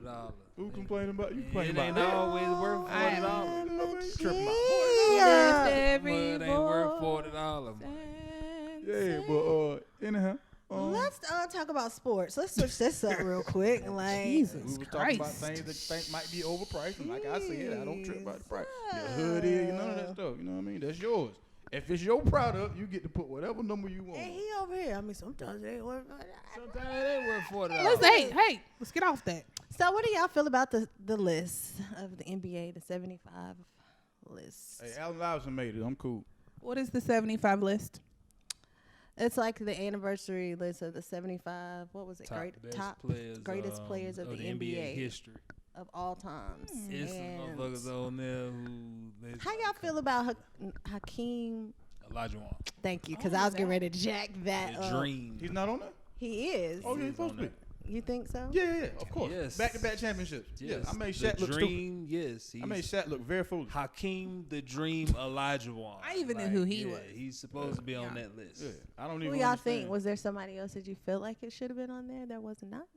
$40. Who complaining about you? It Complaining ain't about always worth I am- $40. You know what I mean? Tripping about Lift every But it ain't worth voice $40. Man. and Yeah, say- but anyhow. let's talk about sports. Let's switch this up real quick. Like, We Jesus was talking about Christ. things that think might be overpriced, and like I said, I don't trip about the price. Your hood is, none of that stuff. You know what I mean? That's yours. If it's your product, you get to put whatever number you want. and he over here. I mean, sometimes it ain't worth. Sometimes it ain't worth $40. Let's get off that. So, what do y'all feel about the list of the NBA, the 75 list? Hey, Allen Iverson made it. I'm cool. What is the 75 list? It's like the anniversary list of the 75. What was it? Top greatest players of the NBA history. of all times. It's some And motherfuckers on there who. how y'all feel about Hakeem? Elijah Wan. Thank you, because I was getting ready to jack that The up. dream. He's not on there? He is. Oh, yeah, he's He's supposed to on be. You think so? Yeah, of course. Yes. Back-to-back championships. Yes. Yeah, I made the Shaq look stupid. dream, yes. I made Shaq look very foolish. Hakeem the Dream Elijah Wan. I even knew who he was. He's supposed to be on that list. Yeah, I don't Who even y'all understand. think? Was there somebody else that you feel like it should have been on there that was not?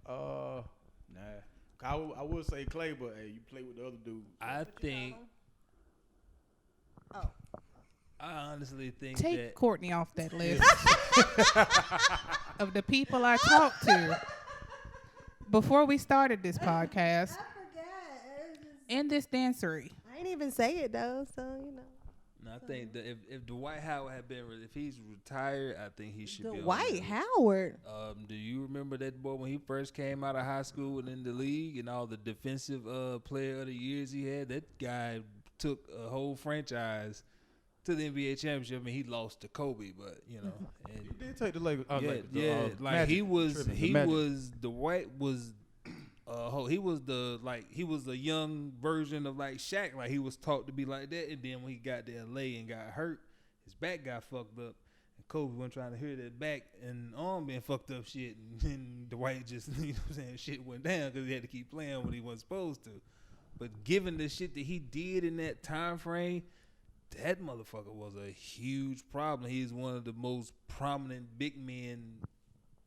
Nah. I would say Clay, but hey, you play with the other dude. I think. Oh. I honestly think Take that. Courtney off that list of the people I talked to before we started this podcast forgot. in this dancery. I ain't even say it though, so you know. I think that if Dwight Howard had been, if he's retired, I think he should be on Dwight there. Howard. Do you remember that boy when he first came out of high school and in the league and all the defensive player of the years he had? That guy took a whole franchise to the NBA championship. I mean, he lost to Kobe, but you know, and He did take the Lakers. like Magic. he was, Tripping. The he Magic. was Dwight was. He was the young version of like Shaq. Like he was taught to be like that, and then when he got to LA and got hurt, his back got fucked up. And Kobe wasn't trying to hear that back and arm being fucked up shit, and Dwight just, you know what I'm saying, shit went down because he had to keep playing what he wasn't supposed to. But given the shit that he did in that time frame, that motherfucker was a huge problem. He's one of the most prominent big men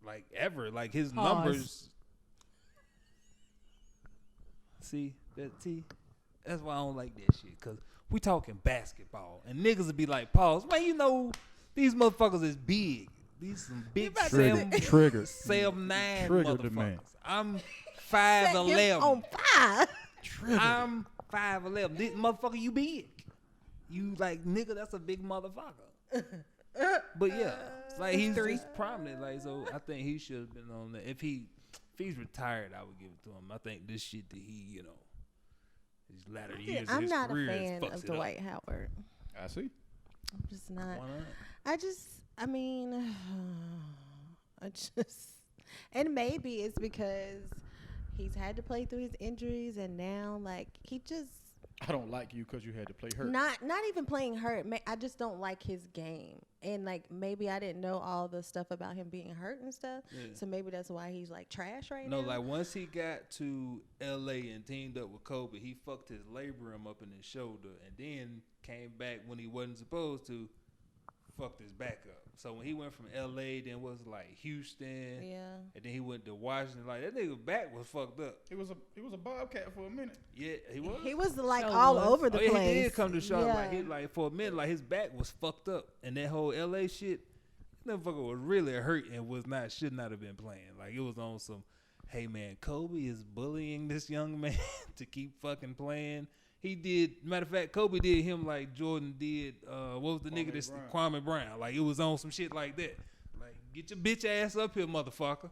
like ever. Like his Pause. numbers. See, that's why I don't like that shit. Cause we talking basketball and niggas would be like, pause, man, you know, these motherfuckers is big. These some big Trigger. Sam 9 Trigger the man. motherfuckers. I'm Set him 5'11". on fire. I'm 5'11". This motherfucker, you big. You like, nigga, that's a big motherfucker. But yeah, it's like he's just prominent. Like, so I think he should have been on that. If he's retired, I would give it to him. I think this shit that he, you know, his latter years of I'm his not a career fan fucks of it up. Dwight Howard. I see. I'm just not. Why not? I mean, and maybe it's because he's had to play through his injuries, and now like he just I don't like you because you had to play hurt. not even playing hurt. I just don't like his game, and like maybe I didn't know all the stuff about him being hurt and stuff. Yeah. So maybe that's why he's like trash right No, now. like once he got to LA and teamed up with Kobe, he fucked his labrum up in his shoulder and then came back when he wasn't supposed to, fucked his back up. So when he went from L.A., then was like Houston, Yeah. and then he went to Washington. Like that nigga back was fucked up. He was a Bobcat for a minute. Yeah, he was. He was like So all was. over the Yeah, place. he did come to Charlotte. Yeah. Like, like for a minute, like his back was fucked up, and that whole L.A. shit, that motherfucker was really hurt and should not have been playing. Like it was on some, hey man, Kobe is bullying this young man to keep fucking playing. He did. Matter of fact, Kobe did him like Jordan did. What was the nigga that's Kwame Brown? Like it was on some shit like that. Like get your bitch ass up here, motherfucker.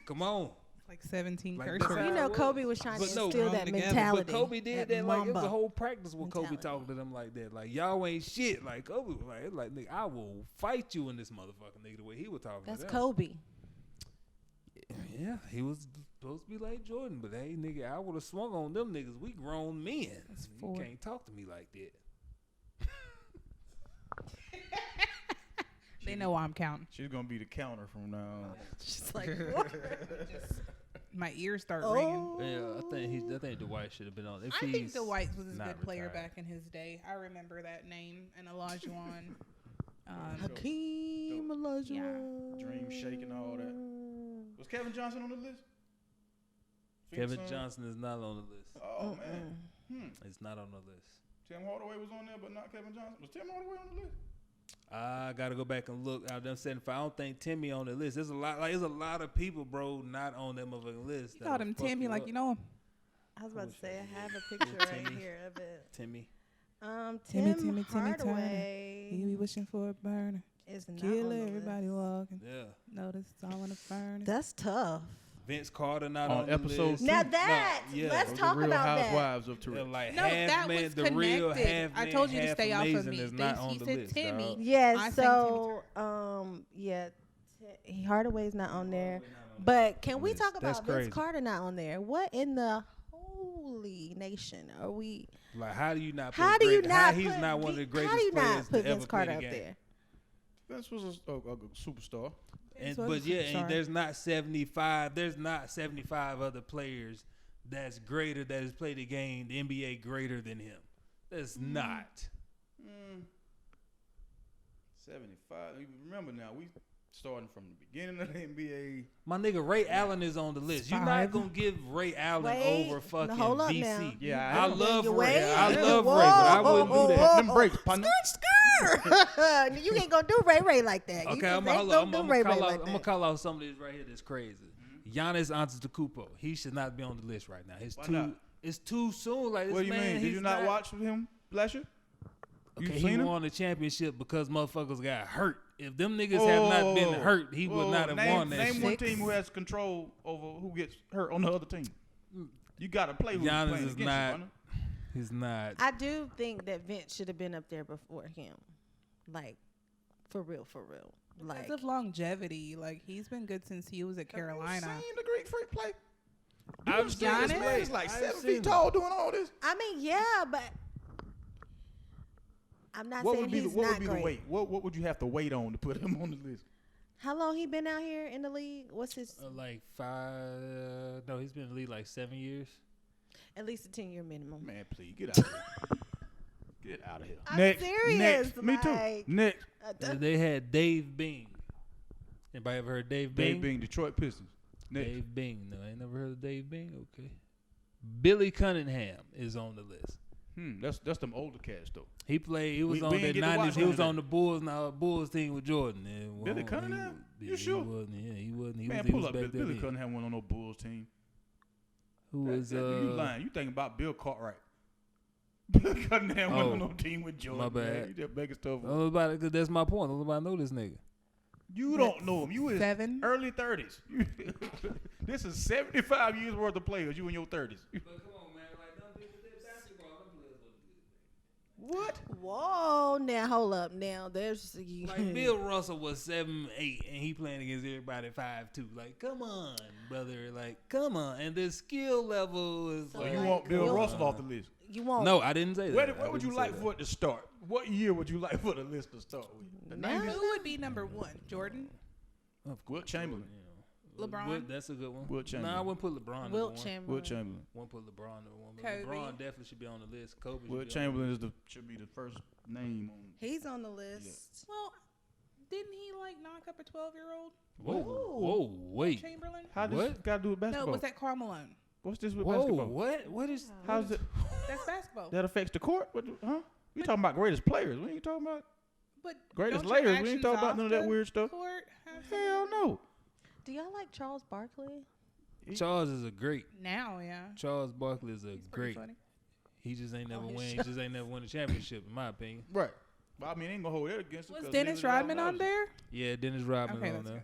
Come on. Like 17 Like, curse that's words. how You know, it was. Kobe was trying to But no, instill wrong that together. mentality. But Kobe did that like it was a Mamba whole practice when Kobe mentality. talked to them like that. Like y'all ain't shit. Like Kobe was like nigga, I will fight you in this motherfucker, nigga. The way he was talking. That's to them. Kobe. Yeah, he was supposed to be like Jordan, but hey, nigga, I would have swung on them niggas. We grown men. That's You 4. can't talk to me like that. They know why I'm counting. She's gonna be the counter from now on. She's like, what? My ears start ringing. Yeah, I think Dwight should have been on. If I think he's Dwight was a not good player retired. back in his day. I remember that name and Olajuwon. Hakeem Olajuwon. Dream shaking all that. Was Kevin Johnson on the list? Kevin Think so? Johnson is not on the list. Oh man. It's not on the list. Tim Hardaway was on there, but not Kevin Johnson. Was Tim Hardaway on the list? I gotta go back and look. Out of them 75, I don't think Timmy on the list. There's a lot of people, bro, not on that motherfucking list. You called him Timmy like you know him. I was about to say, I have a picture right Timmy. here of it. Timmy. Timmy Hardaway He be wishing for a burner. is not Kill on the everybody list. walking. Yeah. Notice I want to furnace. That's tough. Vince Carter not On on the episode list. two. Now that, yeah. let's Those talk the Real about that. Housewives of They're Tourette's. like No, half that man, was the real connected. half I man, told you to half stay off of amazing me. is not on He the said list, Timmy. dog. Yeah, I think so Hardaway's not on there. But can we List. talk That's about Vince crazy. Carter not on there? What in the holy nation are we? Like, how do you not? How put do you great- not? How put he's not one of the Vi- greatest How do you players not put to ever Vince Carter play up the game. there? Vince was a superstar. And, So but it's- yeah, and sorry. there's not 75. There's not 75 other players that's greater that has played the game, the NBA greater than him. That's not. 75. You remember now, we starting from the beginning of the NBA. My nigga Ray Allen is on the list. You're not 5. gonna give Ray Allen Wait, over fucking hold up VC. now. Yeah, I know. love You Ray. wait. I love Whoa, Ray, but I wouldn't whoa, do whoa, that. Them breaks, partner. You ain't gonna do Ray like that. Okay, you I'm just ain't gonna gonna do Ray call out. like I'm gonna that. call out some of this right here. That's crazy. Giannis Antetokounmpo. He should not be on the list right now. Why not? It's too soon. Like this What do you man, mean? Did he's you not watch him last year? You Okay, seen he him? won the championship because motherfuckers got hurt. If them niggas had not been hurt, he would not have won that Name shit. one team who has control over who gets hurt on the other team. You got to play who's Giannis playing is against you, not. partner. He's not. I do think that Vince should have been up there before him. Like, for real, for real. Like, Because of longevity, like he's been good since he was at Carolina. Have you seen the Greek Freak play? I've seen this Giannis? man is like I've 7 seen feet him. tall doing all this. I mean, yeah, but I'm not What saying would be the, he's what not would be great. the weight? What would you have to wait on to put him on the list? How long he been out here in the league? What's his Like 5. No, he's been in the league like 7 years. at least a 10-year minimum? Man, please get out of here. Get out of here. I'm Next, serious, next. Me too. like- Next. They had Dave Bing. Anybody ever heard Dave Bing? Dave Bean, Detroit Pistons. Next. Dave Bing. No, I ain't never heard of Dave Bing. Okay. Billy Cunningham is on the list. That's them older cats though. He played. He was We on ain't the get to watch 90s. He none was of on the Bulls. Now Bulls team with Jordan. And Billy Cunningham? You He sure? wasn't. Yeah, he wasn't. He Man, was, pull he up. was back Billy then. Cunningham went on no Bulls team. Who was you lying? You thinking about Bill Cartwright? Billy Cunningham went on no team with Jordan. my bad. Man. You just making stuff I up. don't know about it, 'cause that's my point. I don't know about know this nigga. You don't know him. You is 7. early 30s. This is 75 years worth of players. You in your 30s. But come on, man. Like, don't do that basketball. Them players What? Whoa, now hold up. Now there's Like Bill Russell was 7'8" and he playing against everybody 5'2". Like, come on, brother. Like, come on. And the skill level is So So like, you like want Bill Bill- Russell off the list? you won't. no, I didn't say that. Where would you like for it to start? What year would you like for the list to start with? The Now? 90s? Who would be number 1? Jordan? Wilt Chamberlain. LeBron? That's a good one. Wilt Chamberlain. Nah, I wouldn't put LeBron. Wilt Chamberlain. Chamberlain. Wilt Chamberlain. Won't put LeBron number one. But Kobe. LeBron definitely should be on the list. Kobe. Wilt should be on Chamberlain should be the first name on. He's on the list. Well, Didn't he like knock up a 12-year-old? Whoa, wait. Chamberlain? How does What? this got to do with No, basketball? was that Karl Malone? What's this with Whoa, basketball? what is? How's it? That's basketball. That affects the court? Huh? We talking about greatest players. We ain't talking about But greatest don't your layers. We ain't actions talking about off none of that the weird stuff. court have Hell no. Do y'all like Charles Barkley? Charles is a great. Now, yeah. Charles Barkley is a He's pretty great. funny. He just ain't never his win. He show. just ain't never won a championship, in my opinion. Right. But I mean, ain't gonna hold that against him. Was 'cause Dennis neither Rodman of on them there? Yeah, Dennis Rodman Okay, on that's there.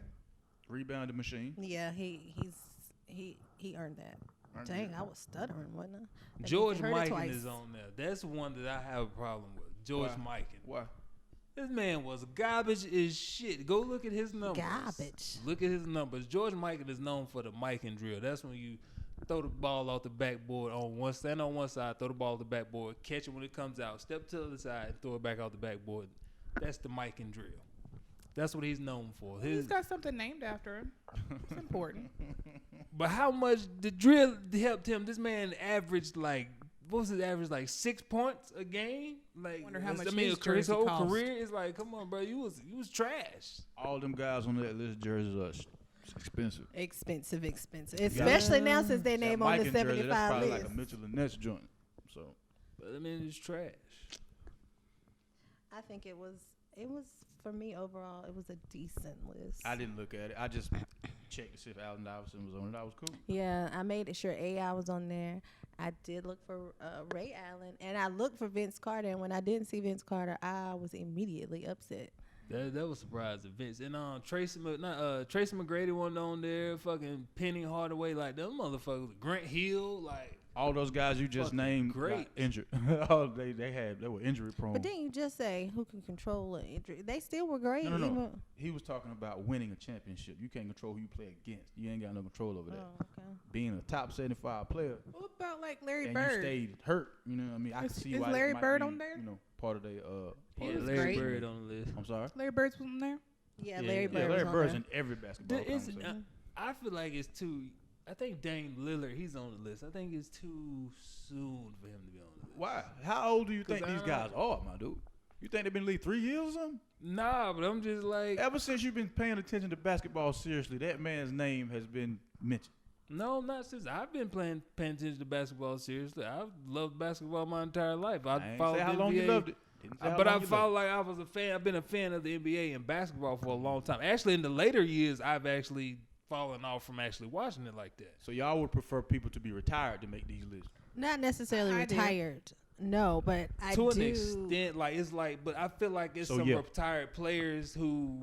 good. Rebounding machine. Yeah, he earned that. Dang, I was stuttering, wasn't I? That George means I heard it Mikan twice. is on there. That's one that I have a problem with. George Why? Mikan. Why? This man was garbage as shit. Go look at his numbers. Garbage. Look at his numbers. George Mikan is known for the Mikan drill. That's when you throw the ball off the backboard on one stand on one side, throw the ball off the backboard, catch it when it comes out, step to the other side, and throw it back off the backboard. That's the Mikan drill. That's what he's known for. He's got something named after him. It's important. But how much the drill helped him? This man averaged like, what was his average? Like 6 points a game. Like, Wonder how much his his his jersey whole cost. career is like, come on, bro, you was trash. All them guys on that list jerseys are expensive. Expensive. got- Especially now since they name That on the Mikan jersey, that's 75 probably list. like a Mitchell and Ness joint. So But I mean, it's trash. I think it was for me overall. It was a decent list. I didn't look at it. I just checked to see if Allen Iverson was on it. That was cool. Yeah, I made sure AI was on there. I did look for Ray Allen, and I looked for Vince Carter. And when I didn't see Vince Carter, I was immediately upset. That was surprising, Vince. And Tracy McGrady wasn't on there. Fucking Penny Hardaway, like them motherfuckers. Grant Hill, like All those guys you just Fucking named great. got injured. Oh, they were injury prone. But didn't you just say who can control an injury? They still were great. No. even- He was talking about winning a championship. You can't control who you play against. You ain't got no control over that. Oh, okay. Being a top 75 player What about like Larry and Bird? you stayed hurt, you know what I mean? I can see Is why Larry it might Bird be, on there? You know, part of their yeah, was Larry great. Bird on the list. I'm sorry. Larry Bird's on there. Yeah, Yeah, Larry yeah, Bird. Yeah, Larry was on Bird's there. in every basketball conversation. I feel like it's too. I think Dame Lillard, he's on the list. I think it's too soon for him to be on the list. Why? How old do you think 'Cause these I guys are, my dude? You think they've been in the league 3 years or something? Nah, but I'm just like, Ever since you've been paying attention to basketball seriously, that man's name has been mentioned. no, not since I've been paying attention to basketball seriously. I've loved basketball my entire life. I I ain't followed say how the long NBA, you loved it. Didn't say how but long I you felt loved like I was a fan. I've been a fan of the NBA and basketball for a long time. Actually, in the later years, I've actually fallen off from actually watching it like that. it. So y'all would prefer people to be retired to make these lists? Not necessarily I do. retired. No, but I To do. an extent, like it's like, but I feel like it's So, some yeah. retired players who,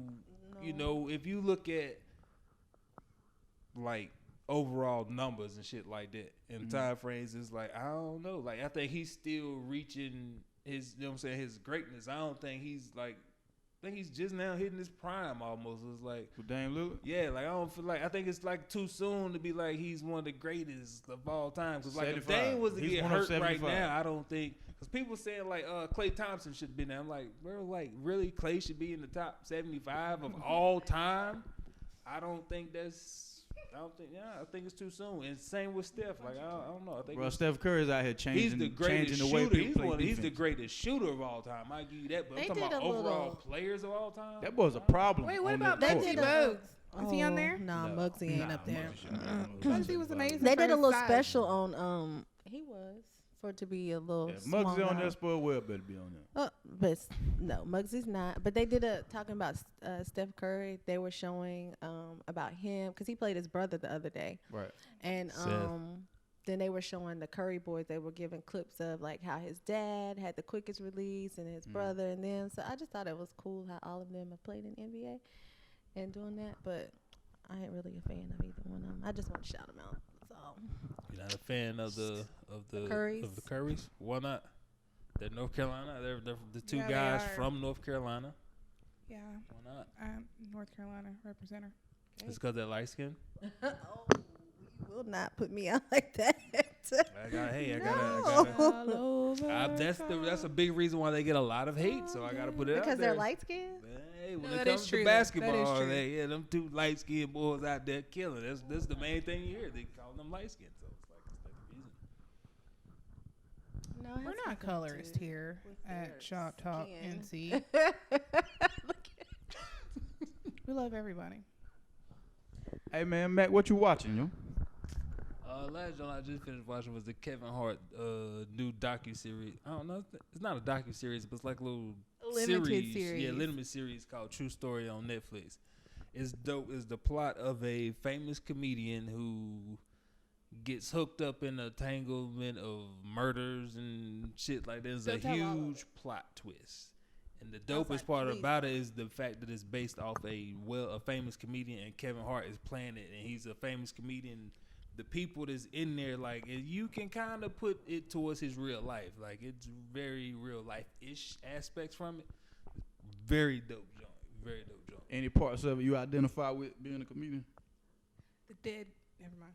you know, if you look at like overall numbers and shit like that and time frames, it's like I don't know. Like I think he's still reaching his, you know what I'm saying, his greatness. I don't think he's like, I think he's just now hitting his prime almost. It's like, With Dame Lillard? yeah, like I don't feel like, I think it's like too soon to be like he's one of the greatest of all time. Cause like if 75. Dame was to He's get one of hurt right 75. now, I don't think, cause people saying like Klay Thompson should be there. I'm like, bro, like really Klay should be in the top 75 of all time. I don't think I think it's too soon. And same with Steph. Like I don't know. I think Bro, it's- Steph Curry's out here he's changing, the greatest changing the way shooter. people play He's the defense. greatest shooter of all time. I give you that. But I'm They talking did about a overall little- players of all time. That was a problem. Wait, what on about that They court. Bugsy did a- Bugs? Is he on there? Nah, No. Muggsy ain't Nah, up there. Muggsy shouldn't be on the Bugsy list. was amazing. They for did a his little size. special on. He was for it to be a little. Yeah, small Muggsy on guy. there, Spud Webb better be on there. No, Muggsy's not. But they did a talking about Steph Curry. They were showing about him because he played his brother the other day, Right. and Seth. then they were showing the Curry boys. They were giving clips of like how his dad had the quickest release and his brother and them. So I just thought it was cool how all of them have played in NBA and doing that. But I ain't really a fan of either one of them. I just want to shout them out. So You're not a fan of the Currys? of the Currys? Why not? They're North Carolina. They're the two Yeah, they guys are. from North Carolina. Yeah, Why not? North Carolina representer. It's because they're light skinned. oh, you will not put me out like that. I gotta. That's a big reason why they get a lot of hate. So I gotta put it out because there. they're light skinned. Hey, when No, it that is comes true, to though. That is basketball, true. yeah, them two light skinned boys out there killing. That's the main thing you hear. They call them light skinned. So it's like the reason. No, it We're has not nothing colorist to here with at their Shop Talk skin. NC. Look at- We love everybody. Hey man, Matt, what you watching, yo? Last one I just finished watching was the Kevin Hart new docu-series. I don't know. It's not a docu-series, but it's like a little Limited series. Yeah, limited series called True Story on Netflix. It's dope. It's the plot of a famous comedian who gets hooked up in a tanglement of murders and shit like that. There's a huge plot twist. And the dopest part about it is the fact that it's based off a famous comedian, and Kevin Hart is playing it, and he's a famous comedian. The people that's in there, like, you can kind of put it towards his real life. Like, it's very real life-ish aspects from it. Very dope joint. Very dope joint. Any parts of it you identify with being a comedian? The dead. Never mind.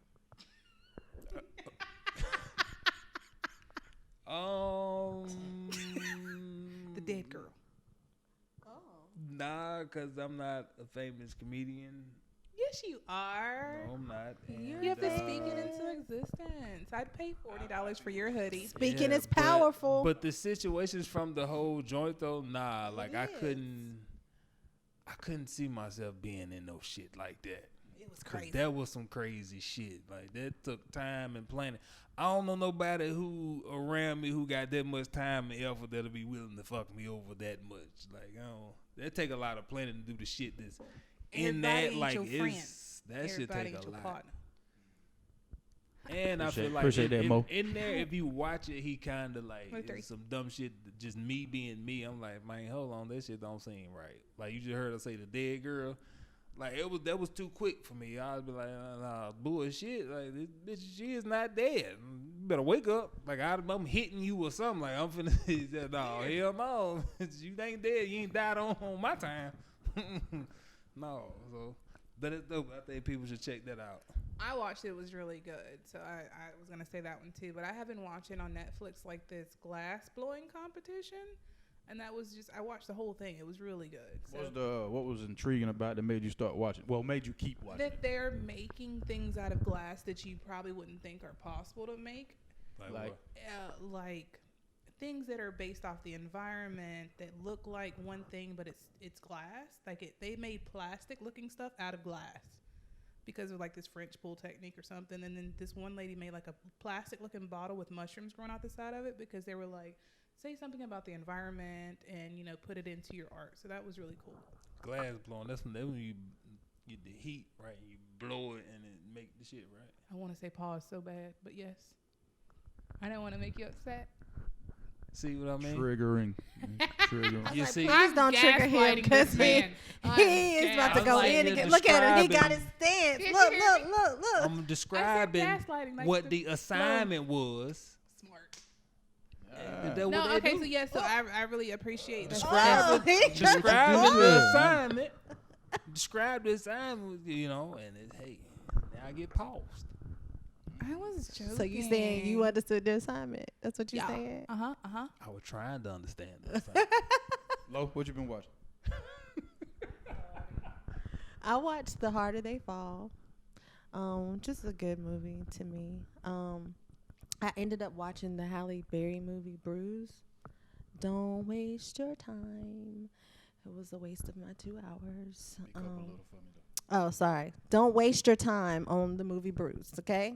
The dead girl. Nah, because I'm not a famous comedian. Yes, you are. No, I'm not. You have to speak it into existence. I'd pay $40 for your hoodie. Speaking is powerful. But the situations from the whole joint, though, nah. Like, I couldn't see myself being in no shit like that. It was crazy. That was some crazy shit. Like, that took time and planning. I don't know nobody who around me who got that much time and effort that'll be willing to fuck me over that much. Like, I don't. That take a lot of planning to do the shit that's in that. Like, that should take a lot. Partner. And I feel like in there, if you watch it, he kind of like some dumb shit. Just me being me. I'm like, man, hold on, that shit don't seem right. Like, you just heard her say the dead girl. Like, that was too quick for me. I'd be like, nah, bullshit. Like, this bitch, she is not dead. You better wake up. Like, I'm hitting you or something. Like, I'm finna, no, hell no. You ain't dead. You ain't died on my time. No. So, but it's dope. I think people should check that out. I watched it. It was really good. So, I was going to say that one too. But I have been watching on Netflix, like, this glass blowing competition. And that was just, I watched the whole thing. It was really good. So What was intriguing about that made you start watching? Well, made you keep watching? That they're making things out of glass that you probably wouldn't think are possible to make. Like things that are based off the environment that look like one thing, but it's glass. Like they made plastic looking stuff out of glass because of like this French pull technique or something. And then this one lady made like a plastic looking bottle with mushrooms growing out the side of it because they were like, say something about the environment and, put it into your art. So that was really cool. Glass blowing. That's when you get the heat, right? You blow it and it make the shit, right? I want to say pause so bad, but yes. I don't want to make you upset. See what I mean? Triggering. You see? Please don't trigger him because he is about to go in again. Look at him. He got his stance. Look. I'm describing what the assignment was. So I really appreciate that. Describing the assignment. Describe the assignment, and now I get paused. I was joking. So you saying you understood the assignment? That's what you saying? I was trying to understand the assignment. Lo, what you been watching? I watched The Harder They Fall. Just a good movie to me. I ended up watching the Halle Berry movie Bruise. Don't waste your time. It was a waste of my 2 hours. Oh, sorry. Don't waste your time on the movie Bruise, okay?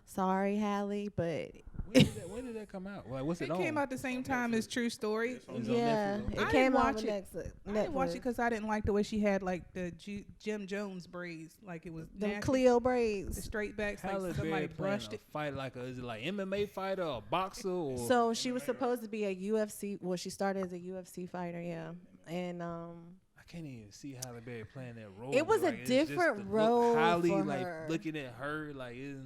Sorry, Halle, but... when did that come out? Like, what's it on? It came out the same time as True Story. Yeah, it came out on Netflix. I didn't watch it because I didn't like the way she had, like, the Jim Jones braids. Like, it was the Cleo braids. The straight backs, like Halle somebody Berry brushed it. Fight is it like MMA fighter or boxer? Or so she was supposed to be a UFC. Well, she started as a UFC fighter, yeah. And I can't even see Halle Berry playing that role. It was a different role Halle, for like her. looking at her, like a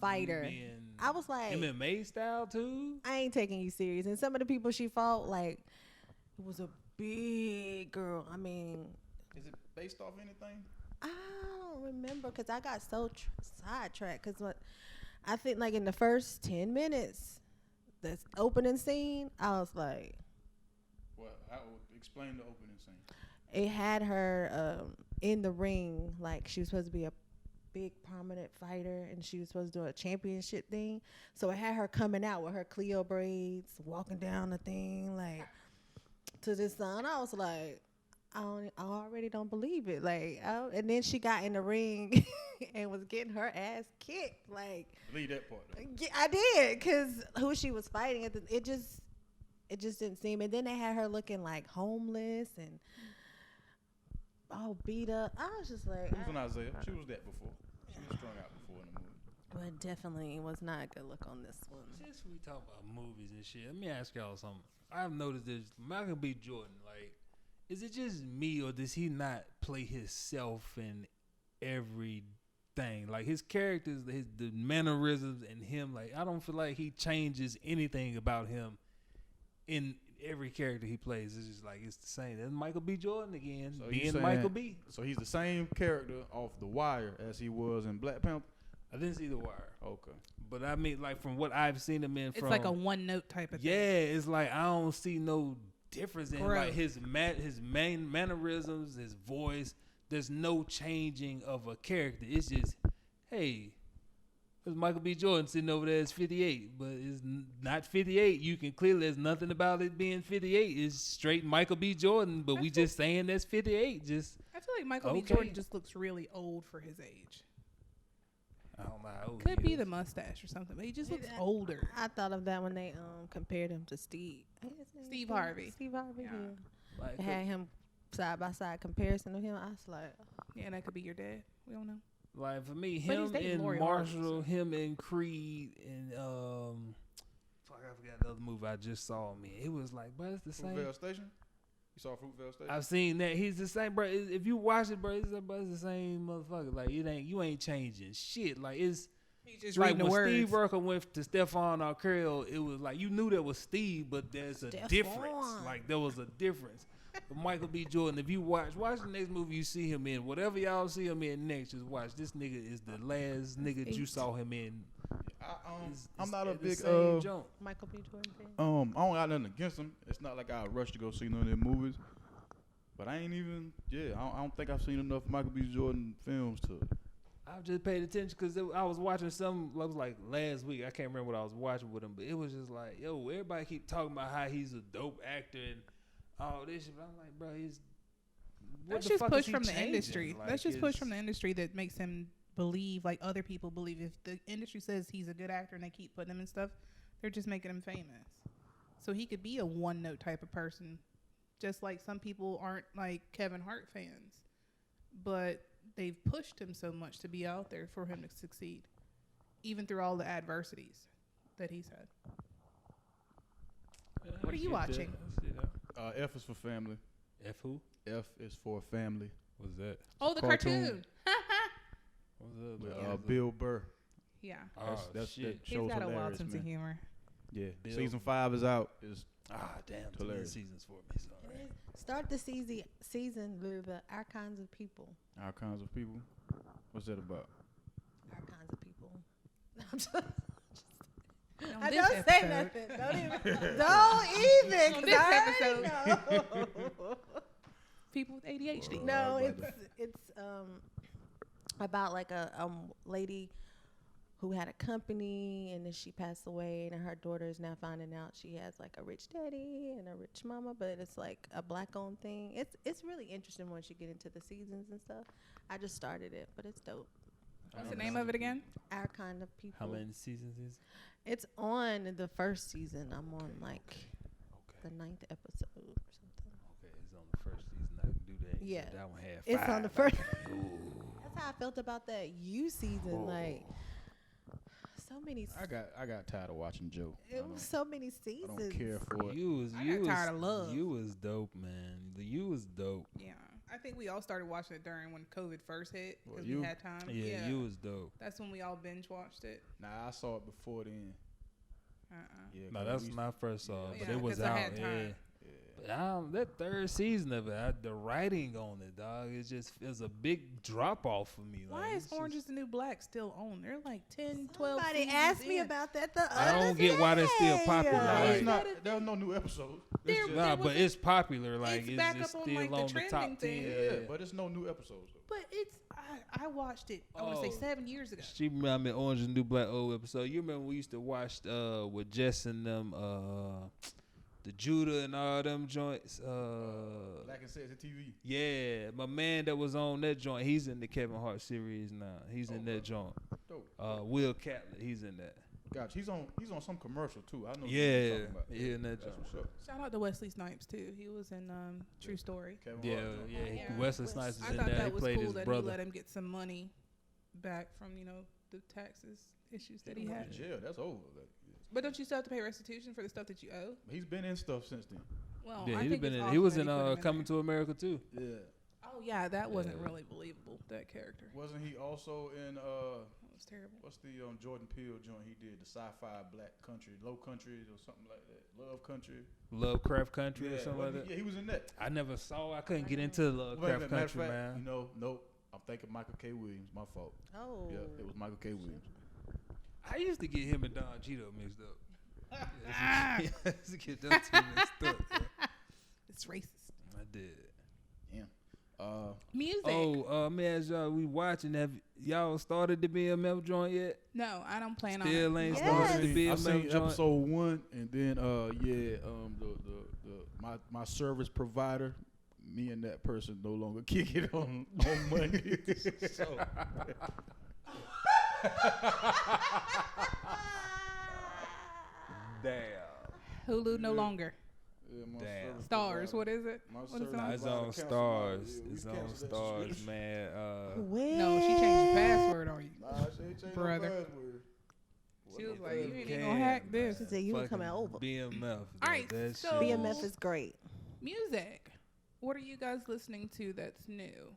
fighter. I was like MMA style too. I ain't taking you serious. And some of the people she fought, like, it was a big girl. I mean, is it based off anything? I don't remember because I got so sidetracked. Because what I think, like in the first 10 minutes, this opening scene, I was like, Well, I would explain the opening scene. It had her in the ring, like she was supposed to be a big prominent fighter and she was supposed to do a championship thing. So it had her coming out with her Cleo braids, walking down the thing like to this song. I was like, I already don't believe it. Like, and then she got in the ring and was getting her ass kicked. Like, Leave that part. Though. I did, cause who she was fighting, it just didn't seem. And then they had her looking like homeless and all beat up. I was just like, It was on Isaiah. She was that before. She was strung out before in the movie. well, it definitely was not a good look on this one. Since we talk about movies and shit, let me ask y'all something. I've noticed this Michael B. Jordan, like, is it just me or does he not play himself in everything? Like his characters, the mannerisms and him, like I don't feel like he changes anything about him in every character he plays. It's just like it's the same. That's Michael B. Jordan again, So you being saying- Michael B. So he's the same character off The Wire as he was in Black Panther. I didn't see The Wire, Okay. but I mean, like from what I've seen him in, It's from like a one note type of yeah, thing. it's like I don't see no difference in Growth. like his main mannerisms, his voice. There's no changing of a character. It's just, hey, there's Michael B. Jordan sitting over there as 58, but it's not 58. You can clearly there's nothing about it being 58. It's straight Michael B. Jordan, but we just saying that's 58. Just I feel like Michael B. Okay. Jordan just looks really old for his age. I don't know. How old Could he be is. the mustache or something, but he just looks Yeah. older. I thought of that when they compared him to Steve. I think his name Steve was Harvey. Steve Harvey. Yeah. Yeah. Like, They had him side by side comparison of him. I was like, Yeah, that could be your dad. We don't know. Like for me, But he's him dating and Lori Marshall, Harvey, so. him and Creed, and fuck, I forgot the other movie I just saw. Man, it was like, but it's the same. Fruitvale Station? You saw Fruitvale Station? I've seen that. He's the same, bro. If you watch it, bro, it's the same motherfucker. Like you ain't changing shit. Like it's He's just like reading the when words. Steve Urkel went to Stephon Urkel, it was like you knew that was Steve, but there's a difference. Stephon. Like there was a difference. But Michael B. Jordan, if you watch the next movie you see him in, whatever y'all see him in next, just watch. This nigga is the last nigga that you saw him in. I'm not a the big same junk. Michael B. Jordan fan. I don't got nothing against him. It's not like I rush to go see none of their movies. But I ain't even I don't think I've seen enough Michael B. Jordan films to I've just paid attention because I was watching some. It was like last week. I can't remember what I was watching with him, but it was just like, yo, everybody keep talking about how he's a dope actor and all this shit. But I'm like, bro, That's the just fuck push is he from the changing? industry. Like, That's just push from the it's- industry that makes him believe, like other people believe. If the industry says he's a good actor and they keep putting him in stuff, they're just making him famous. So he could be a one note type of person, just like some people aren't like Kevin Hart fans, but they've pushed him so much to be out there for him to succeed, even through all the adversities that he's had. Yeah, What I are you get that. watching? I see that. F is for family. F who? F is for family. What's that? Oh, the Cartoon. cartoon. What's With that? Bill Burr. Yeah. Oh, That shit. He's show's got a wild hilarious, sense man. of humor. Yeah. Bill. Season 5 is out. It's Ah, damn. Too many Hilarious. seasons for me. Sorry. Start the season with our kinds of people. all kinds of people. What's that about? Our kinds of people. On I this don't say episode- nothing. Don't even. Don't even. On 'cause this I already know. People with ADHD. No, Right, it's about like a lady who had a company and then she passed away and her daughter is now finding out she has like a rich daddy and a rich mama, but it's like a black owned thing. It's really interesting once you get into the seasons and stuff. I just started it, but it's dope. What's the name of it again? Our kind of people. How many seasons is? It's on the first season. I'm on like the 9th episode or something. Okay, it's on the first season. I can do that. You Yeah. said that one had It's on the 5. first. That's how I felt about that You season. Like so many. I got tired of watching Joe. It was so many I seasons. don't care for it. You was I you got was tired of Love. You was dope, man. You was dope. Yeah. I think we all started watching it during when COVID first hit Well, because you- we had time. Yeah, you was dope. That's when we all binge watched it. Nah, I saw it before then. Yeah, No, 'cause that's we- when I first saw it, but Yeah, it was 'cause I out. had Yeah. time. But that third season of it, the writing on it, dog, it just is a big drop off for me. Why like, is it's Orange just- is the New Black still on? They're like 10, 12 Somebody seasons asked me in. about that the I other don't get why they're still day. popular, Nah, like- it's not. There's no new episodes. There- It's there Nah, was but a- it's popular. Like it's it's, back just up on, still like, the on the top trending 10. thing. yeah, but it's no new episodes though. But it's I watched it. I want to say Oh. 7 years ago. She remember me Orange is the New Black old episode. You remember we used to watch with Jess and them the Judah and all them joints. Black and Sexy TV. Yeah, my man that was on that joint, he's in the Kevin Hart series now. He's in that joint. Dope. Will Catlett, he's in that. Gotcha. He's on some commercial too. I know. Yeah, what you're talking about. yeah, in that That's joint. what's up. Shout out to Wesley Snipes too. He was in True Story. Kevin Yeah, Hart. Yeah. Wesley Snipes is I in thought there. He that was played cool his that brother. he let him get some money back from the taxes issues that he went had. to jail. That's over. Like, But don't you still have to pay restitution for the stuff that you owe? he's been in stuff since then. Well, Yeah, I he's think been it's in. awesome He was that in put him Coming there. to America too. Yeah. Oh yeah, that wasn't Yeah. really believable. That character. Wasn't he also in That was terrible. what's the Jordan Peele joint he did, the sci-fi black country, low country or something like that, love country, Lovecraft Country or something like wasn't that. he- yeah, he was in that. I never saw. I couldn't get into Lovecraft Matter of Country, fact, man. nope. I'm thinking Michael K. Williams. My fault. Oh. Yeah, it was Michael K. Williams. I used to get him and Don Cheeto mixed up. I used to get them two mixed up. Bro. It's racist. I did. Yeah. Music. Oh, man, as y'all we watching, have y'all started the BMF joint yet? No, I don't plan on Still it. ain't Yes. started the I BMF seen joint. episode 1, and then my service provider, me and that person no longer kick it on Monday. So, Damn. Hulu no Yeah. longer. yeah, my Damn. service Stars. provider- What is it? my What is service it on? It's provider on canceled Stars. my- yeah, we It's on canceled that Stars, subscription. man. Wait. No, she changed the password on you. Nah, she ain't changed Brother. no password. She was Wasn't like, no you password. ain't even gonna hack this. She said you were Fucking coming over. BMF. All right, that so- shit. BMF is great. Music. What are you guys listening to that's new,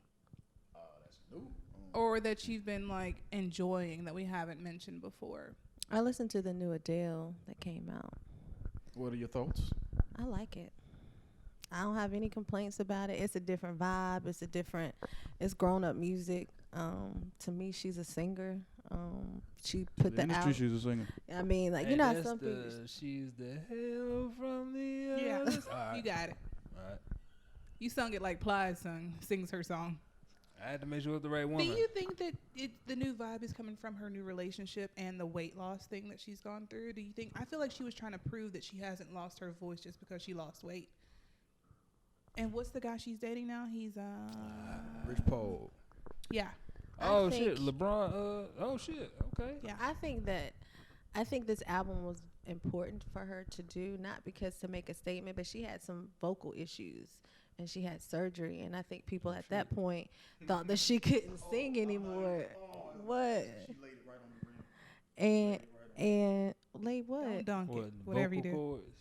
That's new. or that you've been like enjoying that we haven't mentioned before? I listened to the new Adele that came out. What are your thoughts? I like it. I don't have any complaints about it. It's a different vibe. It's grown up music. To me, she's a singer. She put the industry. out. She's a singer. I mean, like, you Hey, know, how that's some people. She's the hell from the Yeah, other side. you got it. All right. You sung it like Plies sings her song. I had to make sure it was the right Do woman. you think that the new vibe is coming from her new relationship and the weight loss thing that she's gone through? Do you think? I feel like she was trying to prove that she hasn't lost her voice just because she lost weight. And what's the guy she's dating now? He's Rich Paul. yeah. Oh I shit, think- LeBron. Oh shit. Okay. Yeah. I think this album was important for her to do, not because to make a statement, but she had some vocal issues and she had surgery, and I think people at that point thought that she couldn't sing anymore. What? She laid it right on the rim. And like what? Don't dunk What, it. Whatever you vocal do. cords?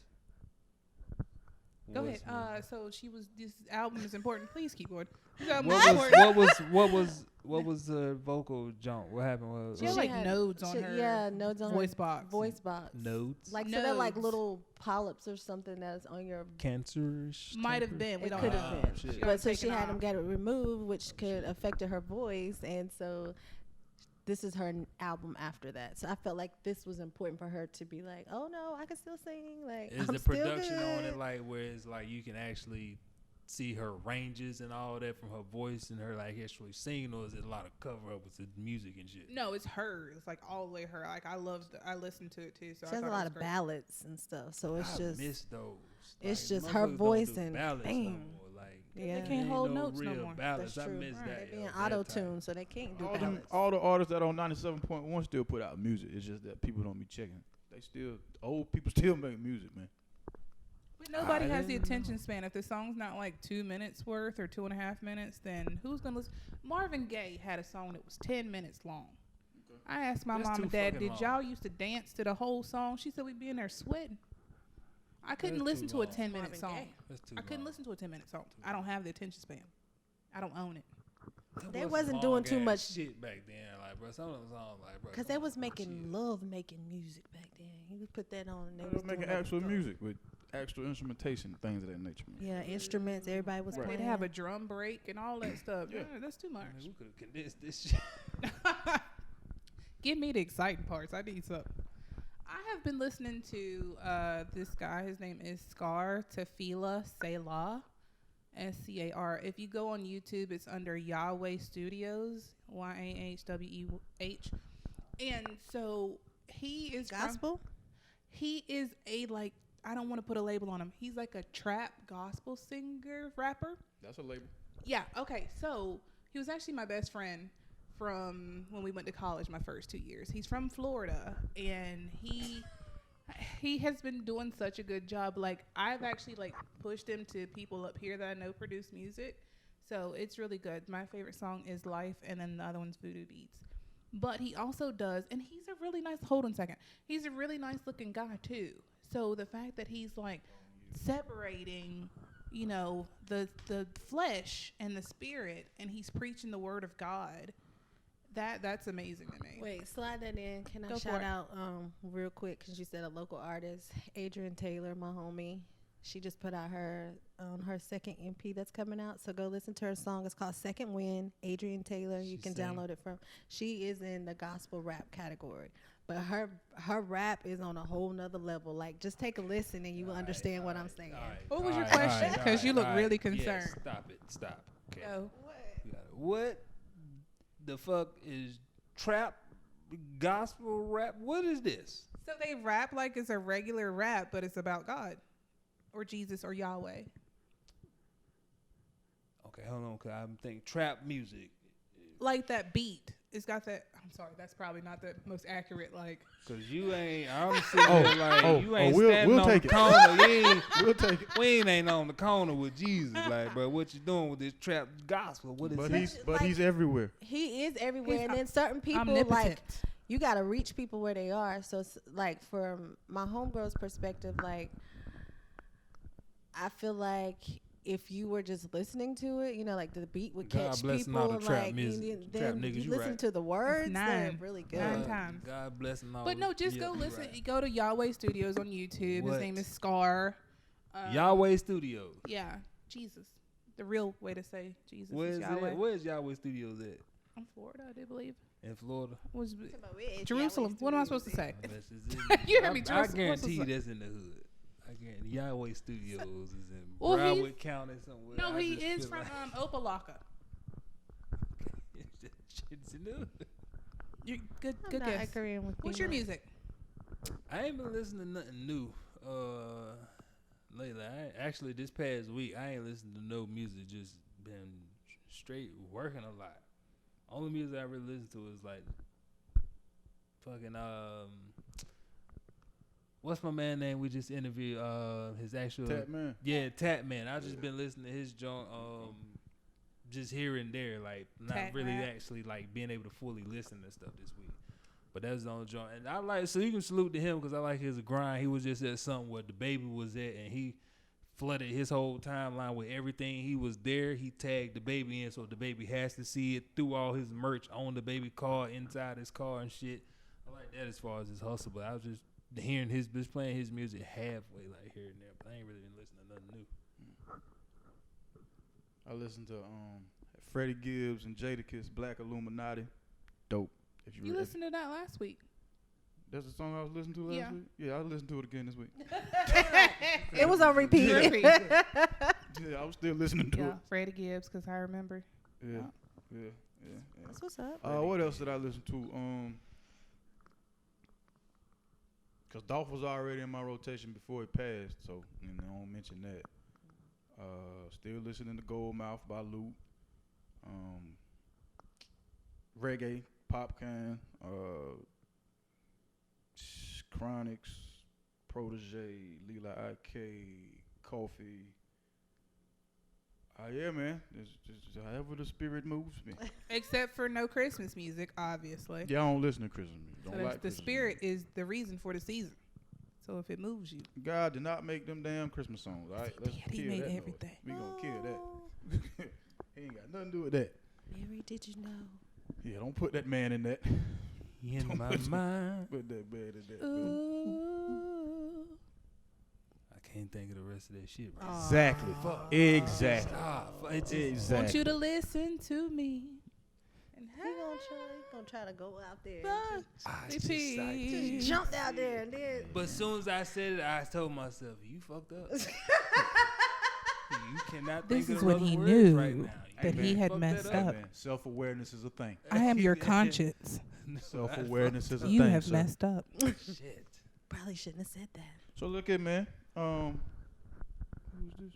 Go What's- ahead. So she was. This album is important. Please keep going. This album What is was important. what was the vocal jump? What happened? Was She had like nodes on her Yeah, nodes on voice her box. voice box. notes? Like, so they're like Nodes. little polyps or something that's on your. Cancer. Might have been. We It don't could know. have been. shit. got But so taken she had them off. get it removed, which could affected her voice, and so this is her album after that. So I felt like this was important for her to be like, oh no, I can still sing. Like, Is I'm the still production on good. it like where it's like you can actually see her ranges and all that from her voice and her like actually singing, or is it a lot of cover up with the music and shit? No, it's her. It's like all the way her. Like I listened to it too. So She I has thought a it lot was of great. ballads and stuff. So it's I just miss those. it's Like, just her motherfuckers don't voice do and ballads no bam. more. Like Yeah. They can't ain't hold no notes no real more. ballads. That's I true. miss Right, that. they being of that auto time. tuned, so they can't do All, ballads. all the artists that on 97.1 still put out music. It's just that people don't be checking. They still old people still make music, man. But nobody I has the didn't know. attention span. If the song's not like 2 minutes worth or 2.5 minutes, then who's gonna listen? Marvin Gaye had a song that was 10 minutes long. I asked my That's mom too and dad, fucking did long. y'all used to dance to the whole song? She said we'd be in there sweating. I couldn't That's listen too to a long. 10-minute Marvin song. Gaye. That's too I couldn't long. listen to a 10-minute song. I don't have the attention span. I don't own it. That They was wasn't some doing too long-ass much- shit back then. Like, bro, some of them songs, like, bro, Because come they was on, making shit. love making music back then. You would put that on and they They was was making doing other actual stuff. music with actual instrumentation, things of that nature, man. Yeah, instruments. Everybody was Right. playing. They'd have a drum break and all that stuff. Yeah. That's too much. Man, we could have condensed this shit. Give me the exciting parts. I need something. I have been listening to this guy. His name is Scar Tefila Selah, SCAR. If you go on YouTube, it's under Yahweh Studios, YAHWEH. And so he is from- gospel. he is a like I don't want to put a label on him. He's like a trap gospel singer, rapper. That's a label. Yeah. Okay. So he was actually my best friend from when we went to college my first 2 years. He's from Florida, and he has been doing such a good job. Like, I've actually like pushed him to people up here that I know produce music. So it's really good. My favorite song is Life, and then the other one's Voodoo Beats. But he also does, and he's a really nice, hold on a second. He's a really nice looking guy too. So the fact that he's like separating, you know, the flesh and the spirit, and he's preaching the word of God, that's amazing to me. Wait, slide that in. Can I Go for shout it. out real quick, because you said a local artist, Adrian Taylor, my homie. She just put out her second MP that's coming out. So go listen to her song. It's called Second Wind. Adrian Taylor. You can download it from. She is in the gospel rap category, but her rap is on a whole nother level. Like, just take a listen and you will understand what I'm saying. What was your question? Because you look really concerned. Yeah, stop it. Stop. Okay. Go. What the fuck is trap gospel rap? What is this? So they rap like it's a regular rap, but it's about God or Jesus or Yahweh. Okay, hold on, cause I'm thinking trap music. Like that beat. It's got that. I'm sorry, that's probably not the most accurate. Like, Cause you ain't. I'm sitting there like you ain't we'll standing on take the it. corner. You ain't, We'll take it. we ain't on the corner with Jesus, like, bro. What you doing with this trap gospel? What is But this? he's everywhere. He is everywhere. He's And then certain people, omnipotent. like, you got to reach people where they are. So, like, from my homegirl's perspective, like, I feel like if you were just listening to it, you know, like the beat would God catch blessing people, all the and trap like, music- and trap then niggas, you you listen right. to the words, they're 9. really good. 9 times. God bless them all. But no, just go you listen. right. You go to Yahweh Studios on YouTube. What? His name is Scar. Yahweh Studios. Yeah, Jesus. The real way to say Jesus Where's is Yahweh. it? Where's Yahweh Studios at? In Florida, I do believe. In Florida. Was Jerusalem. What am I supposed to say? Unless it's in, You heard me, I Jerusalem. guarantee you What's that's in the hood. I guarantee Yahweh Studios is in Well, Broward County somewhere. No, I he just is feel from like Opelika. shit's in the hood. You good I'm good not guess. agreeing with What's you your much. music? I ain't been listening to nothing new. Lately, actually this past week I ain't listened to no music. Just been straight working a lot. Only music I really listen to is like fucking what's my man name we just interviewed? His actual Tap man. Yeah, Tap Man. I just been listening to his joint, just here and there, like not Tap really rap. actually like being able to fully listen to stuff this week. But that's the only joint, and I like, so you can salute to him because I like his grind. He was just at something where the baby was at, and he flooded his whole timeline with everything. He was there. He tagged the baby in, so the baby has to see it through all his merch on the baby car, inside his car and shit. I like that as far as his hustle, but I was just hearing just playing his music halfway, like here and there. But I ain't really been listening to nothing new. I listened to Freddie Gibbs and Jadakiss, Black Illuminati. Dope. If You listened to that last week. That's the song I was listening to last Yeah. week? Yeah, I listened to it again this week. It was on repeat. Yeah, I was still listening to Yeah, it. Freddie Gibbs, because I remember. Yeah, yeah. That's what's up. What else did I listen to? Cause Dolph was already in my rotation before he passed, so I don't mention that. Still listening to Goldmouth by Luke. Reggae, Popcan, Chronics, Protege, Lila IK, Coffee. Yeah, man. It's just however the spirit moves me. Except for no Christmas music, obviously. Yeah, I don't listen to Christmas music. So Don't that's like the Christmas spirit music. is the reason for the season. So if it moves you, God did not make them damn Christmas songs. All right, let's He kill made that noise. everything. We gonna kill that. He ain't got nothing to do with that. Mary, did you know? Yeah, don't put that man in that. In Don't my put- mind, Put that man in that. man. ooh, I can't think of the rest of that shit. Right now. Exactly. Exactly. Stop. It's Exactly. want you to listen to me. And He gonna try to go out there. have it's just like- peace. Jumped out there and then. But as soon as I said it, I told myself, "You fucked up. You cannot This think is of when other he words knew right now. You that he can't had fuck messed that up. Man, self-awareness is a thing. I am your conscience. Self-awareness is a You thing. have sir. messed up. Shit. Probably shouldn't have said that. So look at man. Who's this?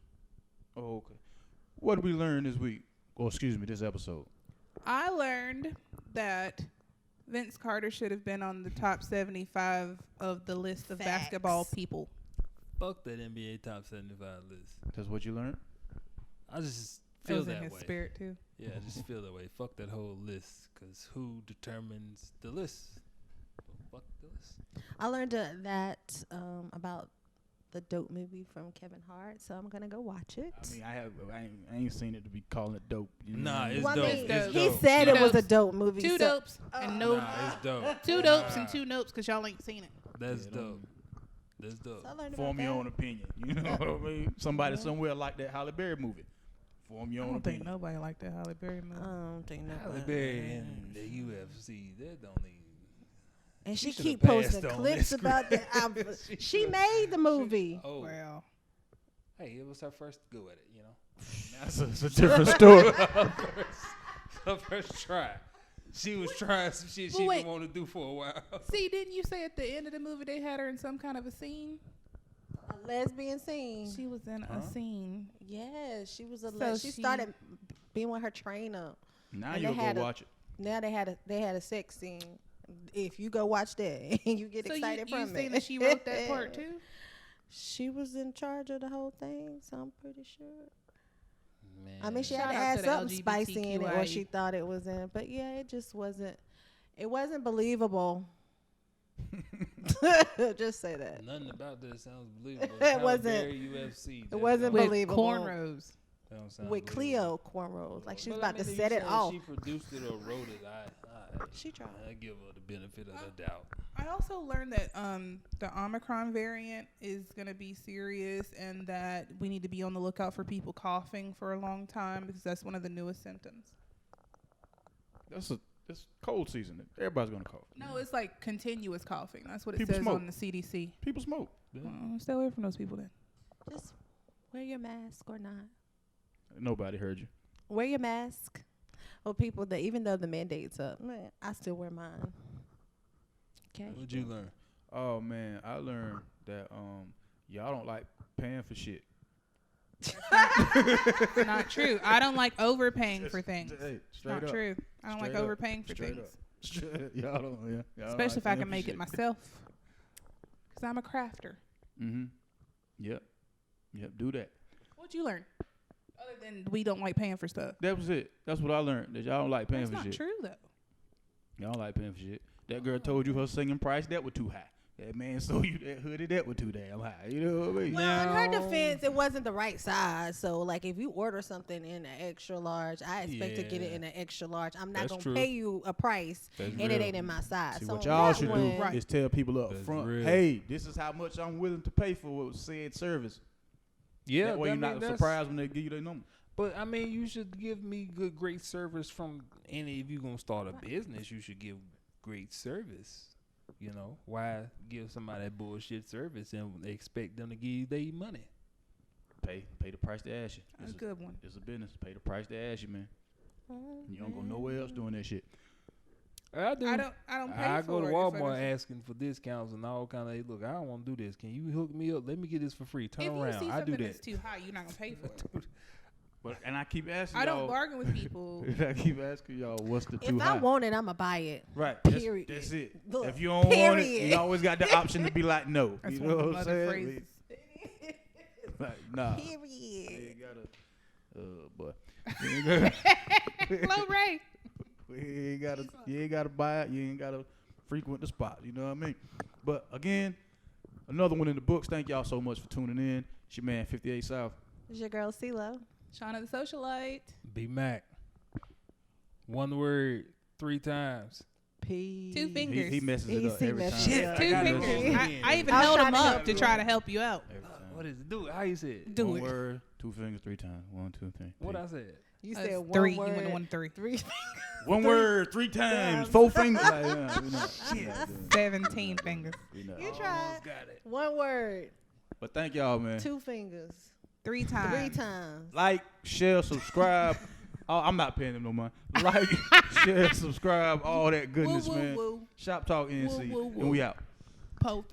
Oh, okay. What did we learn this week? Or excuse me, this episode. I learned that Vince Carter should have been on the top 75 of the list of Facts. basketball people. Fuck that NBA top 75 list. That's what you learned? I just It feel was in that his way. spirit too. Yeah, I just feel that way. Fuck that whole list, because who determines the list? Fuck the list. I learned that about the dope movie from Kevin Hart, so I'm gonna go watch it. I mean, I ain't seen it to be calling it dope. You know Nah, what I mean? it's Well, I dope. mean, It's he dope. said Two it was a dopes. dope movie. Two so- dopes and no Nah, it's dope. two dopes and two notes because y'all ain't seen it. That's Yeah, dope. That's dope. So I learned Form about your that. own opinion. You know what I mean? Somebody somewhere like that Halle Berry movie. Form your I own don't think opinion. nobody liked that Halle Berry movie. I don't think Halle nobody. Berry in the UFC, that don't even. And she She keep shoulda passed posting on clips that about the. script. She made the movie. Oh, Well, hey, it was her first go at it, you know. That's a different story. Her first try. She was trying some shit Well, she wait. didn't want to do for a while. see, didn't you say at the end of the movie they had her in some kind of a scene? A lesbian scene. She was in Huh? a scene. Yes, she was a. So She she- started being with her trainer. Now And you they go had a- watch it. Now they had a sex scene. If you go watch that, and you get So excited you from saying it. that she wrote that part too? She was in charge of the whole thing, so I'm pretty sure. Man. I mean, she Shout had to out add to the something spicy in it, or LGBTQIA. she thought it was in. But yeah, it just wasn't. It wasn't believable. Just say that. Nothing about that sounds believable. It Halle wasn't- Berry, UFC. it that wasn't don't- With believable. cornrows. that don't sound With believable. Cleo cornrows, like she's But, about I mean, to if set you it saying off. She produced it or wrote it. She tried. I give her the benefit of the doubt. I also learned that the Omicron variant is going to be serious and that we need to be on the lookout for people coughing for a long time because that's one of the newest symptoms. It's cold season. Everybody's gonna cough. No, it's like continuous coughing. That's what it People says smoke. on the CDC. People smoke. Stay away from those people then. Just wear your mask or not. Nobody heard you. Wear your mask. Well, people that even though the mandate's up, man, I still wear mine. Okay. What'd you learn? Oh man, I learned that y'all don't like paying for shit. Not true. I don't like overpaying for things. Hey, straight Not up. true. I don't like Straight up. overpaying for Straight things. up. Straight, y'all don't. Yeah. Y'all don't Especially like if I paying can for make shit. it myself. Because I'm a crafter. Mm-hmm. Yep. Yep. Do that. What'd you learn? Other than we don't like paying for stuff. That was it. That's what I learned. That y'all don't like paying That's for not shit. true, though. Y'all don't like paying for shit. That girl told you her singing price that was too high. That man sold you that hoodie that was too damn high. You know what I mean? Well, in her defense, it wasn't the right size. So, like, if you order something in an extra large, I expect to get it Yeah. in an extra large. I'm not That's gonna true. pay you a price, That's and it real. ain't in my size. See, so what on y'all that should one, do is tell people up That's front, real. hey, this is how much I'm willing to pay for said service. Yeah, That way I you're mean, not that's- surprised when they give you their number. But I mean, you should give me great service from any. If you're gonna start a business, you should give great service. You know, why give somebody that bullshit service and expect them to give you their money? Pay the price to ask you. That's a good one. It's a business. Pay the price to ask you, man. Oh, You don't go nowhere else doing that shit. I do. I don't pay I for go to it if I Walmart don't- asking for discounts and all kind of. Look, I don't want to do this. Can you hook me up? Let me get this for free. Turn If you around. see I do something that's that. too high, you're not gonna pay for it. And I keep asking I y'all. don't bargain with people. I keep asking y'all, what's the too If high? I want it, I'ma buy it. Right. Period. That's it. Look, If you don't want it, period. you always got the option to be like, no. That's you one know of what the I'm mother saying? phrases. Like, nah. You Period. ain't gotta, boy. You ain't gotta, Low rate. you ain't gotta buy it. You ain't gotta frequent the spot. You know what I mean? But again, another one in the books. Thank y'all so much for tuning in. It's your man, 58 South. It's your girl CeeLo. Shauna the socialite. B Mac. One word, 3 times. Peace. 2 fingers. He messes it He up see every time. messes it up. Two I gotta fingers. go I again. even I was held trying him to up help to you. try to help you out. Every time. What is it? Do it. How you say it? Do One it. word, 2 fingers, 3 times. 1, 2, 3. What Peace. I said? You That's said one 3. You word. went 1 3. 3. One word, 3 times, 4 fingers. Like, we not doing that. 17 fingers. We not. You tried. Got it. One word. But thank y'all, man. 2 fingers. 3 times. 3 times. Like, share, subscribe. Oh, I'm not paying them no money. Like, share, subscribe, all that goodness, Woo, woo, man. woo. Shop Talk NC. Woo, woo, woo. And we out. Post.